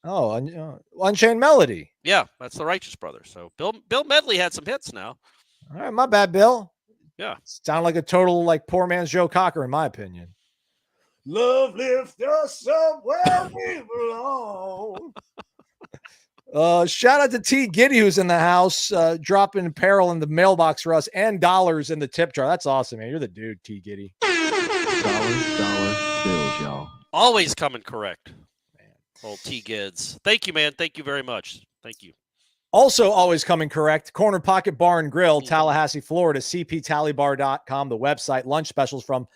Oh, Unchained Melody. Yeah, that's the Righteous Brothers. So Bill Medley had some hits now. All right, my bad, Bill. Yeah. Sound like a total like poor man's Joe Cocker, in my opinion. Love lift us up where we belong. Shout out to T. Giddy, who's in the house, dropping apparel in the mailbox for us and dollars in the tip jar. That's awesome, man. You're the dude, T. Giddy. Dollar bills, y'all. Always coming correct. Man. Old T. Gids. Thank you, man. Thank you very much. Thank you. Also always coming correct, Corner Pocket Bar and Grill, Tallahassee, Florida, cptallybar.com, the website. Lunch specials from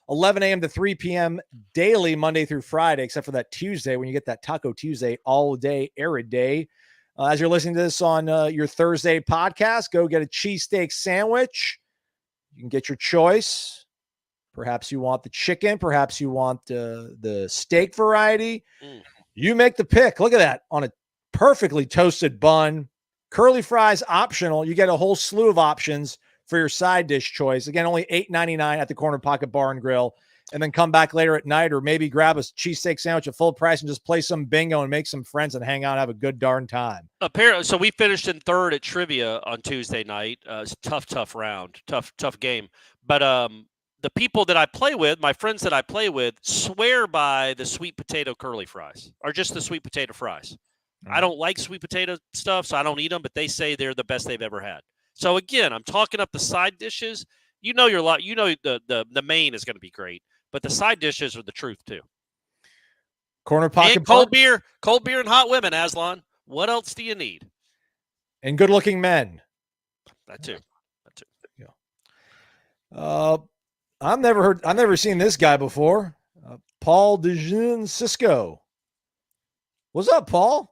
11 a.m. to 3 p.m. daily, Monday through Friday, except for that Tuesday when you get that Taco Tuesday all day, every day. As you're listening to this on your Thursday podcast, go get a cheesesteak sandwich. You can get your choice. Perhaps you want the chicken. Perhaps you want the steak variety. You make the pick. Look at that on a perfectly toasted bun. Curly fries optional. You get a whole slew of options for your side dish choice. Again, only $8.99 at the Corner Pocket Bar and Grill. And then come back later at night or maybe grab a cheesesteak sandwich at full price and just play some bingo and make some friends and hang out and have a good darn time. Apparently, so we finished in third at trivia on Tuesday night. It's a tough round, tough game. But the people that I play with, my friends that I play with, swear by the sweet potato curly fries or just the sweet potato fries. I don't like sweet potato stuff, so I don't eat them, but they say they're the best they've ever had. So again, I'm talking up the side dishes. You know the main is going to be great, but the side dishes are the truth too. Corner Pocket and cold beer and hot women, Aslan. What else do you need? And good-looking men. That too. I've never seen this guy before. Paul DeJean Cisco. What's up, Paul?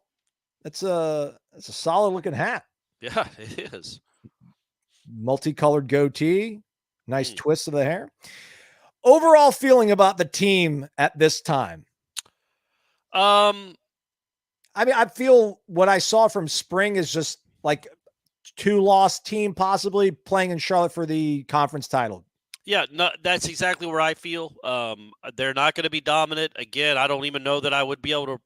That's a solid looking hat. Yeah, it is. Multicolored goatee, nice twist of the hair. Overall feeling about the team at this time. I mean, I feel what I saw from spring is just like 2-loss team possibly playing in Charlotte for the conference title. Yeah, no, that's exactly where I feel. They're not going to be dominant. Again, I don't even know that I would be able to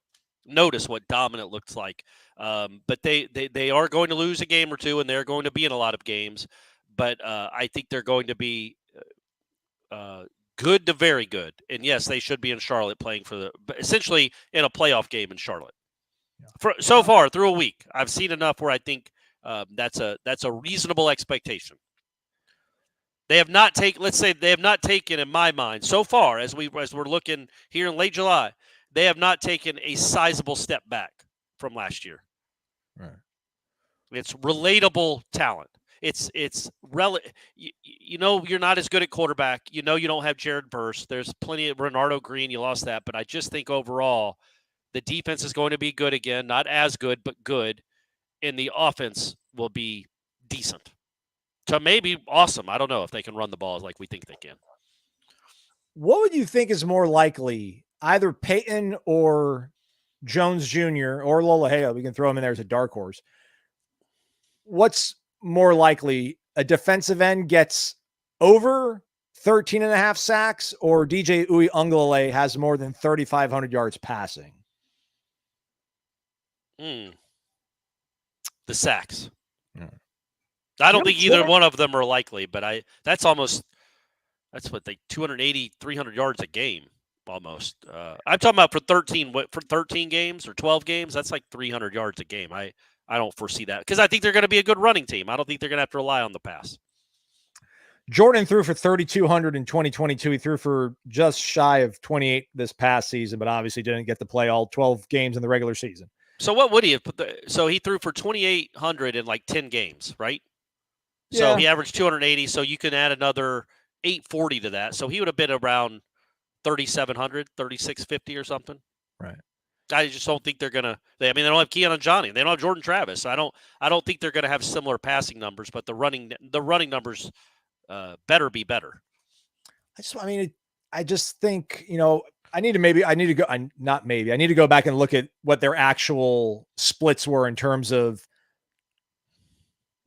notice what dominant looks like. But they are going to lose a game or two, and they're going to be in a lot of games. But I think they're going to be good to very good. And yes, they should be in Charlotte playing essentially in a playoff game in Charlotte. Yeah. So far through a week, I've seen enough where I think that's a reasonable expectation. They have not taken, in my mind, so far as we're looking here in late July, they have not taken a sizable step back from last year. Right. It's relatable talent. You know you're not as good at quarterback. You know you don't have Jared Burst. There's plenty of Renardo Green. You lost that, but I just think overall the defense is going to be good again. Not as good, but good, and the offense will be decent. So maybe awesome. I don't know if they can run the ball like we think they can. What would you think is more likely, either Peyton or Jones Jr. or Lolaheo? We can throw him in there as a dark horse. What's more likely, a defensive end gets over 13.5 sacks or DJ Uiagalelei has more than 3,500 yards passing? The sacks. I don't think either one of them are likely, but that's what 280, 300 yards a game almost. I'm talking about for 13 games or 12 games. That's like 300 yards a game. I don't foresee that because I think they're going to be a good running team. I don't think they're going to have to rely on the pass. Jordan threw for 3,200 in 2022. He threw for just shy of 28 this past season, but obviously didn't get to play all 12 games in the regular season. So what would he have put? So he threw for 2,800 in like 10 games, right? Yeah. So he averaged 280. So you can add another 840 to that. So he would have been around 3,700, 3,650 or something. Right. I just don't think they're gonna. They don't have Keon and Johnny. They don't have Jordan Travis. So I don't think they're gonna have similar passing numbers. But the running numbers better be better. I just think I need to go back and look at what their actual splits were in terms of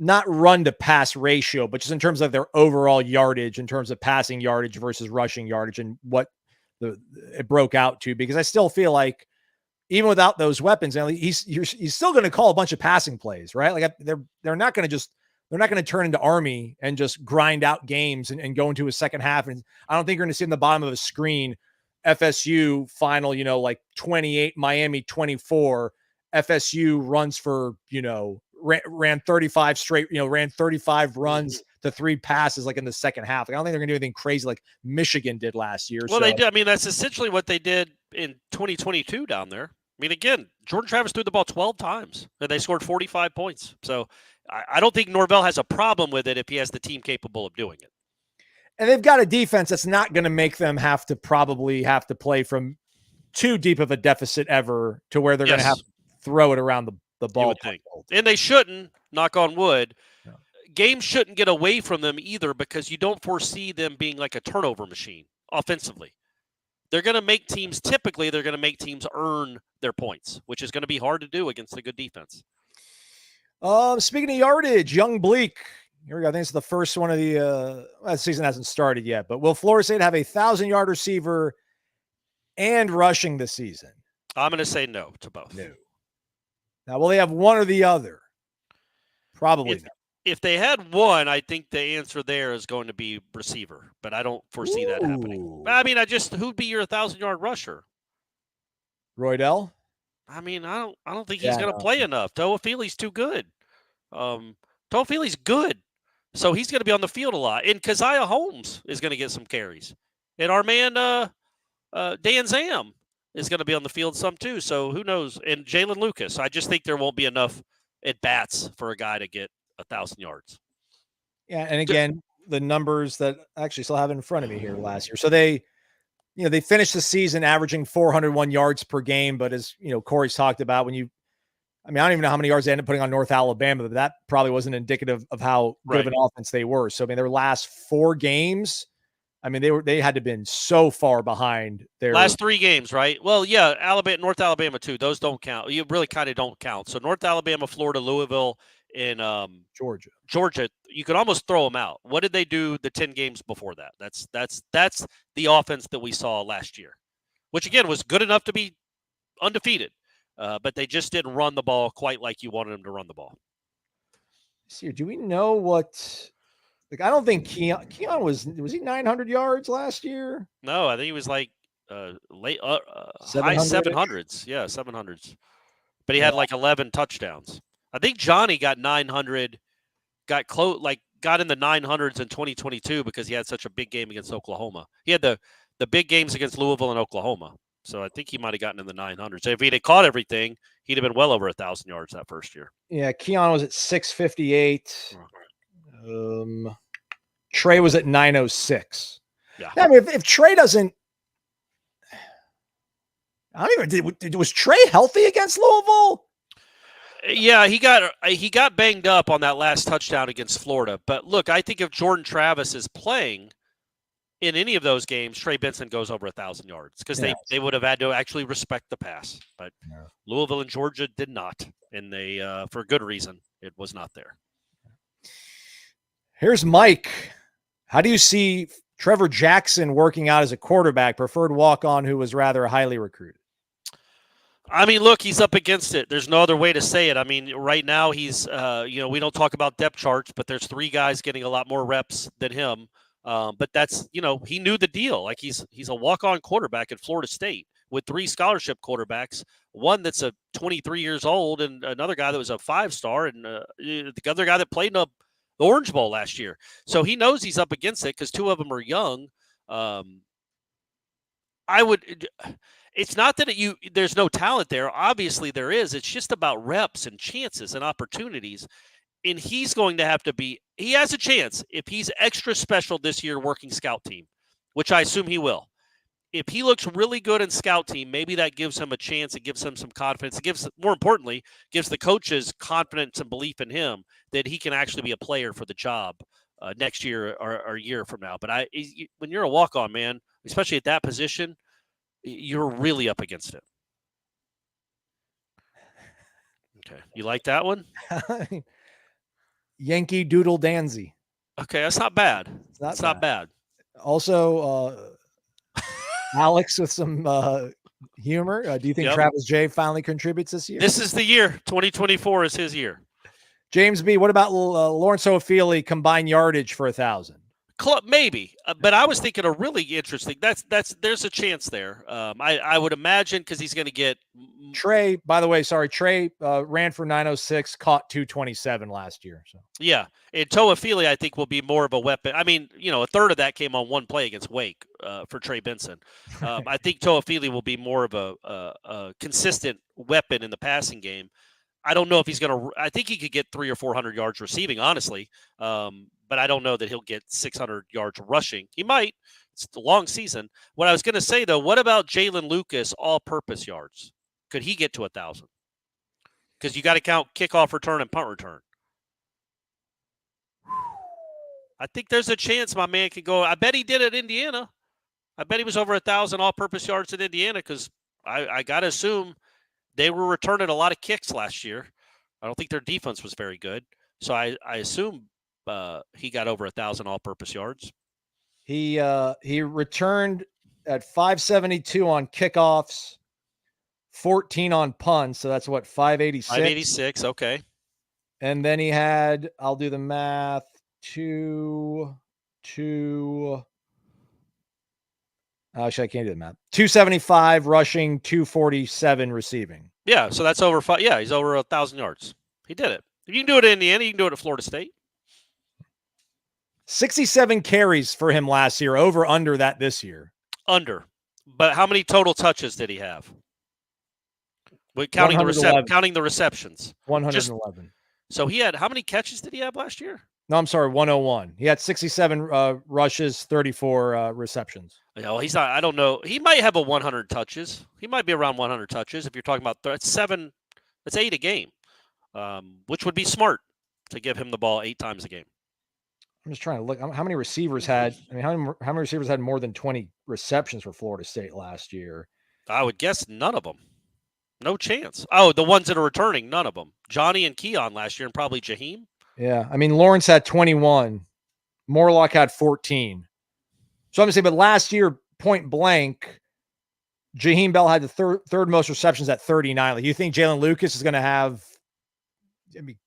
not run to pass ratio, but just in terms of their overall yardage, in terms of passing yardage versus rushing yardage, and what it broke out to. Because I still feel like even without those weapons, he's still going to call a bunch of passing plays, right? Like they're not going to just they're not going to turn into Army and just grind out games and go into a second half. And I don't think you're going to see in the bottom of a screen FSU final, like 28, Miami 24. FSU runs for, ran 35 straight, ran 35 runs to 3 passes like in the second half. Like, I don't think they're going to do anything crazy like Michigan did last year. Well, they did. I mean, that's essentially what they did in 2022 down there. I mean, again, Jordan Travis threw the ball 12 times, and they scored 45 points. So I don't think Norvell has a problem with it if he has the team capable of doing it. And they've got a defense that's not going to make them probably have to play from too deep of a deficit ever to where they're going to have to throw it around the ball. And they shouldn't, knock on wood. Yeah. Games shouldn't get away from them either because you don't foresee them being like a turnover machine offensively. They're going to make teams earn their points, which is going to be hard to do against a good defense. Speaking of yardage, Young Bleak. Here we go. I think it's the first one of the season hasn't started yet, but will Florida State have a 1,000-yard receiver and rushing this season? I'm going to say no to both. No. Now, will they have one or the other? Probably not. If they had one, I think the answer there is going to be receiver, but I don't foresee that happening. I mean, who'd be your 1,000-yard rusher? Roydell? I mean, I don't think he's going to play enough. Toafili's too good. Toafili's good, so he's going to be on the field a lot. And Keziah Holmes is going to get some carries. And our man Dan Zam is going to be on the field some too, so who knows? And Jalen Lucas. I just think there won't be enough at-bats for a guy to get 1,000 yards. Yeah, and again, the numbers that I actually still have in front of me here last year. So they finished the season averaging 401 yards per game, but as Corey's talked about, I don't even know how many yards they ended up putting on North Alabama, but that probably wasn't indicative of how good of an offense they were. So, their last 4 games, they had to have been so far behind their last 3 games, right? Well, yeah, North Alabama too. Those don't count. You really kind of don't count. So North Alabama, Florida, Louisville, and Georgia, you could almost throw them out. What did they do the 10 games before that? That's the offense that we saw last year, which again was good enough to be undefeated, but they just didn't run the ball quite like you wanted them to run the ball. See, do we know what? Like, I don't think Keon was he 900 yards last year? No, I think he was like late high 700s. Yeah, 700s. But he had like 11 touchdowns. I think Johnny got 900, got in the 900s in 2022 because he had such a big game against Oklahoma. He had the big games against Louisville and Oklahoma. So I think he might have gotten in the 900s. If he'd have caught everything, he'd have been well over 1,000 yards that first year. Yeah, Keon was at 658. Trey was at 906. Yeah. If Trey doesn't, was Trey healthy against Louisville? Yeah, he got banged up on that last touchdown against Florida. But look, I think if Jordan Travis is playing in any of those games, Trey Benson goes over 1,000 yards because they would have had to actually respect the pass. But Louisville and Georgia did not, and they for good reason it was not there. Here's Mike. How do you see Trevor Jackson working out as a quarterback, preferred walk-on who was rather highly recruited? I mean, look, he's up against it. There's no other way to say it. I mean, right now he's, we don't talk about depth charts, but there's 3 guys getting a lot more reps than him. But that's, he knew the deal. Like he's a walk-on quarterback at Florida State with 3 scholarship quarterbacks, one that's a 23 years old and another guy that was a 5-star and the other guy that played in the Orange Bowl last year. So he knows he's up against it because 2 of them are young. It's not that there's no talent there. Obviously there is. It's just about reps and chances and opportunities. And he's going to have to he has a chance if he's extra special this year working scout team, which I assume he will. If he looks really good in scout team, maybe that gives him a chance. It gives him some confidence. It more importantly, gives the coaches confidence and belief in him that he can actually be a player for the job next year or a year from now. But when you're a walk-on, man, especially at that position, you're really up against it. Okay. You like that one? Yankee Doodle Danzy. Okay, that's not bad. It's not bad. Also, Alex with some humor. Do you think Travis J finally contributes this year? This is the year. 2024 is his year. James B., what about Lawrence O'Feely combined yardage for 1,000? Club maybe, but I was thinking a really interesting. There's a chance there. I would imagine because he's going to get Trey. By the way, sorry, Trey ran for 906, caught 227 last year. So yeah, and Toafili I think will be more of a weapon. I mean, a third of that came on one play against Wake for Trey Benson. I think Toafili will be more of a consistent weapon in the passing game. I don't know if he's going to. I think he could get 300 or 400 yards receiving, honestly. But I don't know that he'll get 600 yards rushing. He might. It's a long season. What I was going to say, though, what about Jalen Lucas all-purpose yards? Could he get to 1,000? Because you got to count kickoff return and punt return. I think there's a chance my man can go. I bet he did at Indiana. I bet he was over 1,000 all-purpose yards at Indiana because I got to assume they were returning a lot of kicks last year. I don't think their defense was very good. So I assume he got over 1,000 all-purpose yards. He returned at 572 on kickoffs, 14 on punts. So that's what, 586? 586, okay. And then he had, I'll do the math, actually, I can't do the math. 275 rushing, 247 receiving. Yeah, so that's over 5. Yeah, he's over 1,000 yards. He did it. If you can do it at Indiana, you can do it at Florida State. 67 carries for him last year, over under that this year. Under. But how many total touches did he have? Counting the receptions. 111. So he had, how many catches did he have last year? No, I'm sorry, 101. He had 67 rushes, 34 receptions. Well, he's not, I don't know. He might have 100 touches. He might be around 100 touches. If you're talking about that's 8 a game, which would be smart to give him the ball 8 times a game. I'm just trying to look. How many receivers had? I mean, how many receivers had more than 20 receptions for Florida State last year? I would guess none of them. No chance. Oh, the ones that are returning, none of them. Johnny and Keon last year, and probably Jaheim. Yeah, I mean, Lawrence had 21. Morlock had 14. So I'm going to say, but last year, point blank, Jaheim Bell had the third most receptions at 39. Like, you think Jalen Lucas is going to have?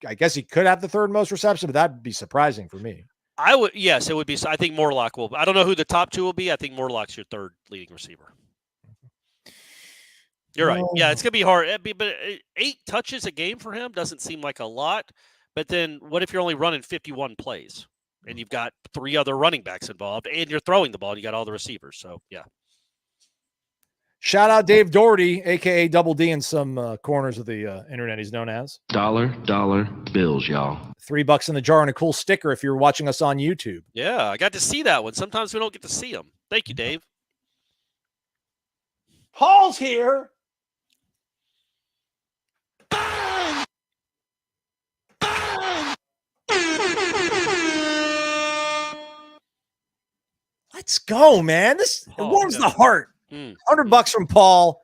I guess he could have the third most reception, but that'd be surprising for me. Yes, it would be. I think Morlock will. I don't know who the top 2 will be. I think Morlock's your third leading receiver. You're right. Yeah, it's going to be hard. But 8 touches a game for him doesn't seem like a lot. But then what if you're only running 51 plays and you've got 3 other running backs involved and you're throwing the ball and you got all the receivers? So, yeah. Shout out Dave Doherty, a.k.a. Double D in some corners of the internet he's known as. Dollar bills, y'all. $3 in the jar and a cool sticker if you're watching us on YouTube. Yeah, I got to see that one. Sometimes we don't get to see them. Thank you, Dave. Paul's here. Let's go, man. This warms the heart. $100 from Paul.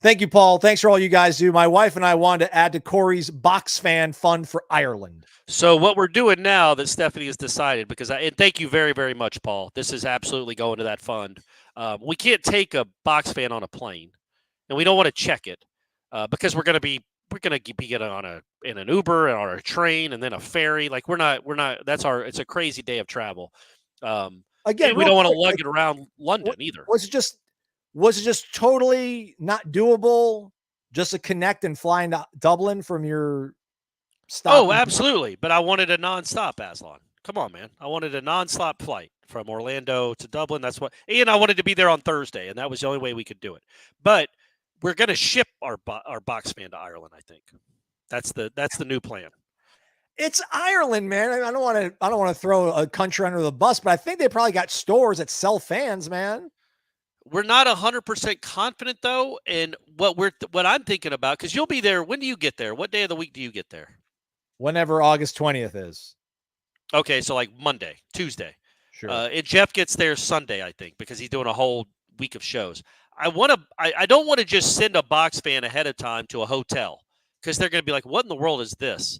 Thank you, Paul. Thanks for all you guys do. My wife and I wanted to add to Corey's box fan fund for Ireland. So what we're doing now that Stephanie has decided, and thank you very, very much, Paul. This is absolutely going to that fund. We can't take a box fan on a plane, and we don't want to check it because we're going to be getting in an Uber and on a train and then a ferry. Like it's a crazy day of travel. Again, we don't want to lug it around London either. Was it just totally not doable just to connect and fly into Dublin from your stop? Oh, absolutely. But I wanted a nonstop, Aslan. Come on, man. I wanted a nonstop flight from Orlando to Dublin. And I wanted to be there on Thursday, and that was the only way we could do it. But we're going to ship our box fan to Ireland, I think. That's the new plan. It's Ireland, man. I don't want to throw a country under the bus, but I think they probably got stores that sell fans, man. We're not 100% confident though, and what I'm thinking about, because you'll be there. When do you get there? What day of the week do you get there? Whenever August 20th is. Okay, so like Monday, Tuesday. Sure. And Jeff gets there Sunday, I think, because he's doing a whole week of shows. I don't want to just send a box fan ahead of time to a hotel because they're going to be like, "What in the world is this?"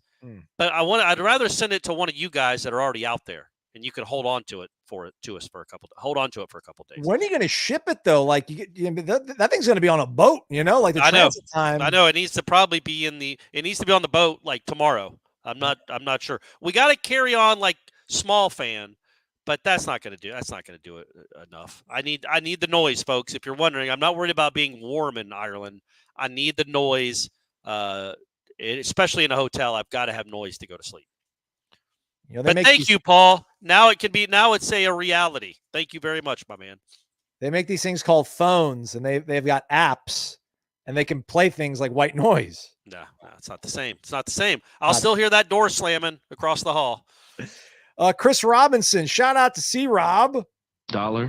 But I'd rather send it to one of you guys that are already out there, and you can hold on to it for a couple days. When are you going to ship it though? Like that thing's going to be on a boat, like the transit time. I know it needs to probably be it needs to be on the boat like tomorrow. I'm not sure. We got to carry on like small fan, but that's not going to do it enough. I need the noise, folks. If you're wondering, I'm not worried about being warm in Ireland. I need the noise, especially in a hotel. I've got to have noise to go to sleep. You know, but thank you, Paul. Now it's a reality. Thank you very much, my man. They make these things called phones, and they've got apps, and they can play things like white noise. No, it's not the same. It's not the same. I'll still hear that door slamming across the hall. Chris Robinson, shout out to C-Rob. Dollar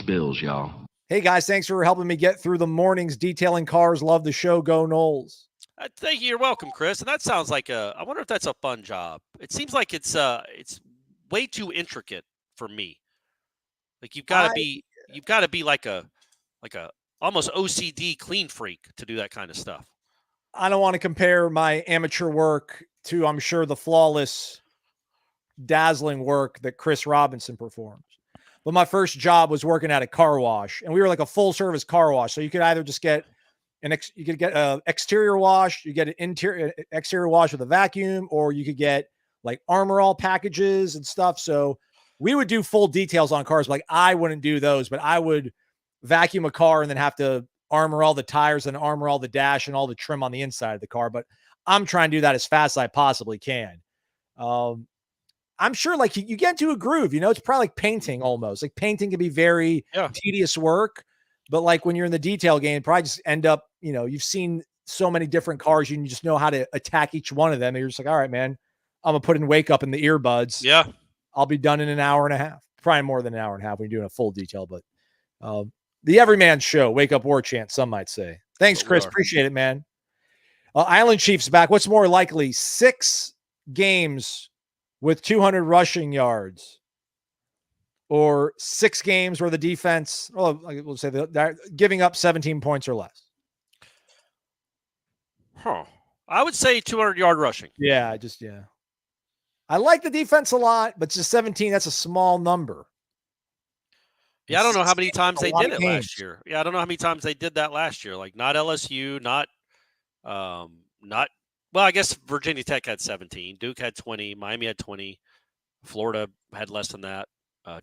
bills, y'all. Hey, guys, thanks for helping me get through the mornings detailing cars. Love the show. Go Noles. Thank you. You're welcome, Chris. And that sounds like I wonder if that's a fun job. It seems like it's way too intricate for me. Like you've got to be like a almost OCD clean freak to do that kind of stuff. I don't want to compare my amateur work to, I'm sure, the flawless, dazzling work that Chris Robinson performs. But my first job was working at a car wash, and we were like a full service car wash. So you could either just get an exterior wash, you get an exterior wash with a vacuum, or you could get like Armor All packages and stuff. So we would do full details on cars. Like I wouldn't do those, but I would vacuum a car and then have to armor all the tires and armor all the dash and all the trim on the inside of the car. But I'm trying to do that as fast as I possibly can. I'm sure like you get into a groove, it's probably like painting almost. Like painting can be very tedious work, but like when you're in the detail game, probably just end up, you've seen so many different cars, you just know how to attack each one of them. And you're just like, all right, man, I'm gonna put in wake up in the earbuds. Yeah. I'll be done in an hour and a half, probably more than an hour and a half when you're doing a full detail, but the everyman show, Wake Up War Chant, some might say. Thanks, Chris. Appreciate it, man. Island Chiefs back. What's more likely? 6 games with 200 rushing yards or 6 games where the defense, we'll say they're giving up 17 points or less. I would say 200-yard rushing. Yeah. I like the defense a lot, but just 17, that's a small number. Yeah, I don't know how many times they did it last year. Yeah, I don't know how many times they did that last year. Like not LSU, not well, I guess Virginia Tech had 17, Duke had 20, Miami had 20, Florida had less than that.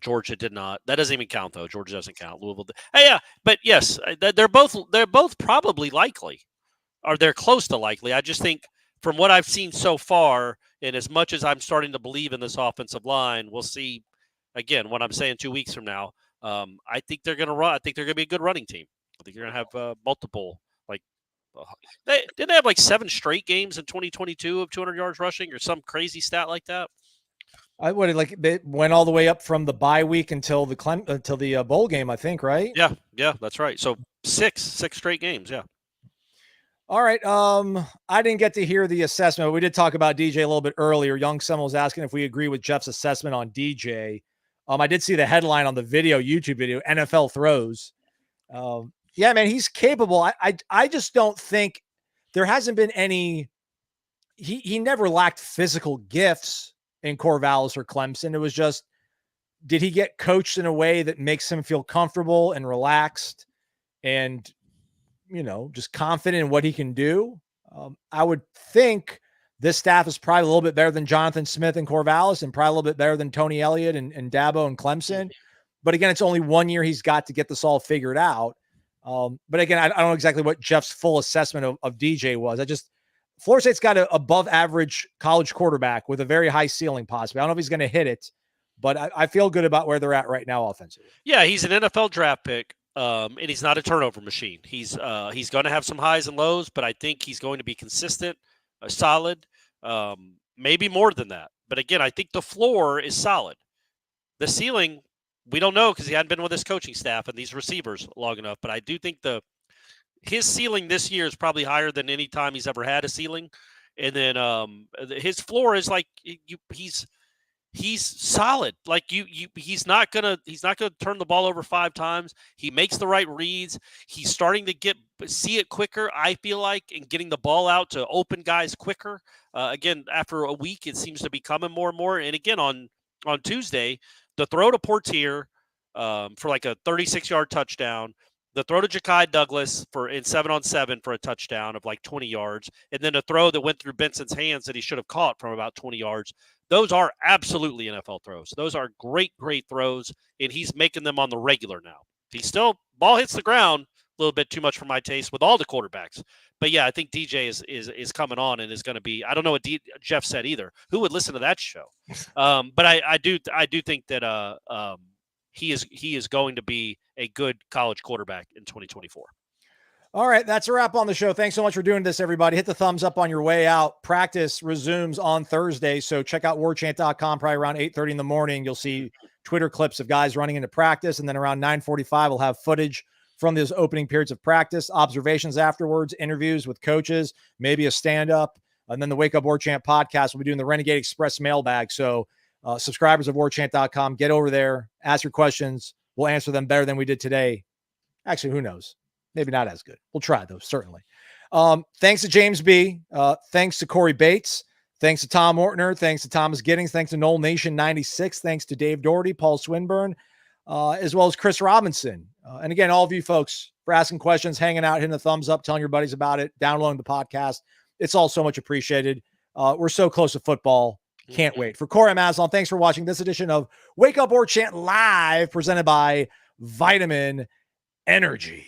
Georgia did not. That doesn't even count though. Georgia doesn't count. Louisville. Yeah, but yes, they're both probably likely, or they're close to likely. I just think from what I've seen so far, and as much as I'm starting to believe in this offensive line, we'll see again what I'm saying 2 weeks from now. I think they're going to run. I think they're going to be a good running team. I think they're going to have multiple. They have like 7 straight games in 2022 of 200 yards rushing or some crazy stat like that. I would they went all the way up from the bye week until the bowl game, I think, right? Yeah, that's right. So six straight games. Yeah. All right. I didn't get to hear the assessment. But we did talk about DJ a little bit earlier. Young Seminole was asking if we agree with Jeff's assessment on DJ. I did see the headline on the YouTube video, NFL throws. Yeah, man, he's capable. I just don't think there hasn't been any. He never lacked physical gifts in Corvallis or Clemson. It was just, did he get coached in a way that makes him feel comfortable and relaxed and, just confident in what he can do? I would think this staff is probably a little bit better than Jonathan Smith and Corvallis and probably a little bit better than Tony Elliott and Dabo and Clemson. But again, it's only 1 year he's got to get this all figured out. But again, I don't know exactly what Jeff's full assessment of DJ was. Florida State's got an above average college quarterback with a very high ceiling possibly. I don't know if he's going to hit it, but I feel good about where they're at right now offensively. Yeah, he's an NFL draft pick, and he's not a turnover machine. He's going to have some highs and lows, but I think he's going to be consistent, solid, maybe more than that. But again, I think the floor is solid. The ceiling, we don't know because he hadn't been with his coaching staff and these receivers long enough. But I do think his ceiling this year is probably higher than any time he's ever had a ceiling. And then his floor is like he's solid. Like he's not gonna turn the ball over 5 times. He makes the right reads. He's starting to see it quicker, I feel like, and getting the ball out to open guys quicker. Again, after a week, it seems to be coming more and more. And again, on Tuesday, the throw to Portier for like a 36-yard touchdown, The throw to Ja'Kai Douglas in 7-on-7 for a touchdown of like 20 yards, and then a throw that went through Benson's hands that he should have caught from about 20 yards. Those are absolutely NFL throws. Those are great, great throws, and he's making them on the regular now. Ball hits the ground a little bit too much for my taste with all the quarterbacks. But yeah, I think DJ is coming on and is going to be. I don't know what Jeff said either. Who would listen to that show? But I do think that he is going to be a good college quarterback in 2024. All right, that's a wrap on the show. Thanks so much for doing this, everybody. Hit the thumbs up on your way out. Practice resumes on Thursday, so check out warchant.com probably around 8:30 in the morning. You'll see Twitter clips of guys running into practice, and then around 9:45 we'll have footage from those opening periods of practice, observations afterwards, interviews with coaches, maybe a stand-up, and then the Wake Up Warchant podcast. We'll be doing the Renegade Express mailbag, so subscribers of warchant.com, get over there, ask your questions. We'll answer them better than we did today. Actually, who knows? Maybe not as good. We'll try, though, certainly. Thanks to James B. Thanks to Corey Bates. Thanks to Tom Ortner. Thanks to Thomas Giddings. Thanks to Nole Nation 96. Thanks to Dave Doherty, Paul Swinburne, as well as Chris Robinson. And again, all of you folks for asking questions, hanging out, hitting the thumbs up, telling your buddies about it, downloading the podcast. It's all so much appreciated. We're so close to football. Can't wait. For Corey Maslon, thanks for watching this edition of Wake Up Warchant Live, presented by Vitamin Energy.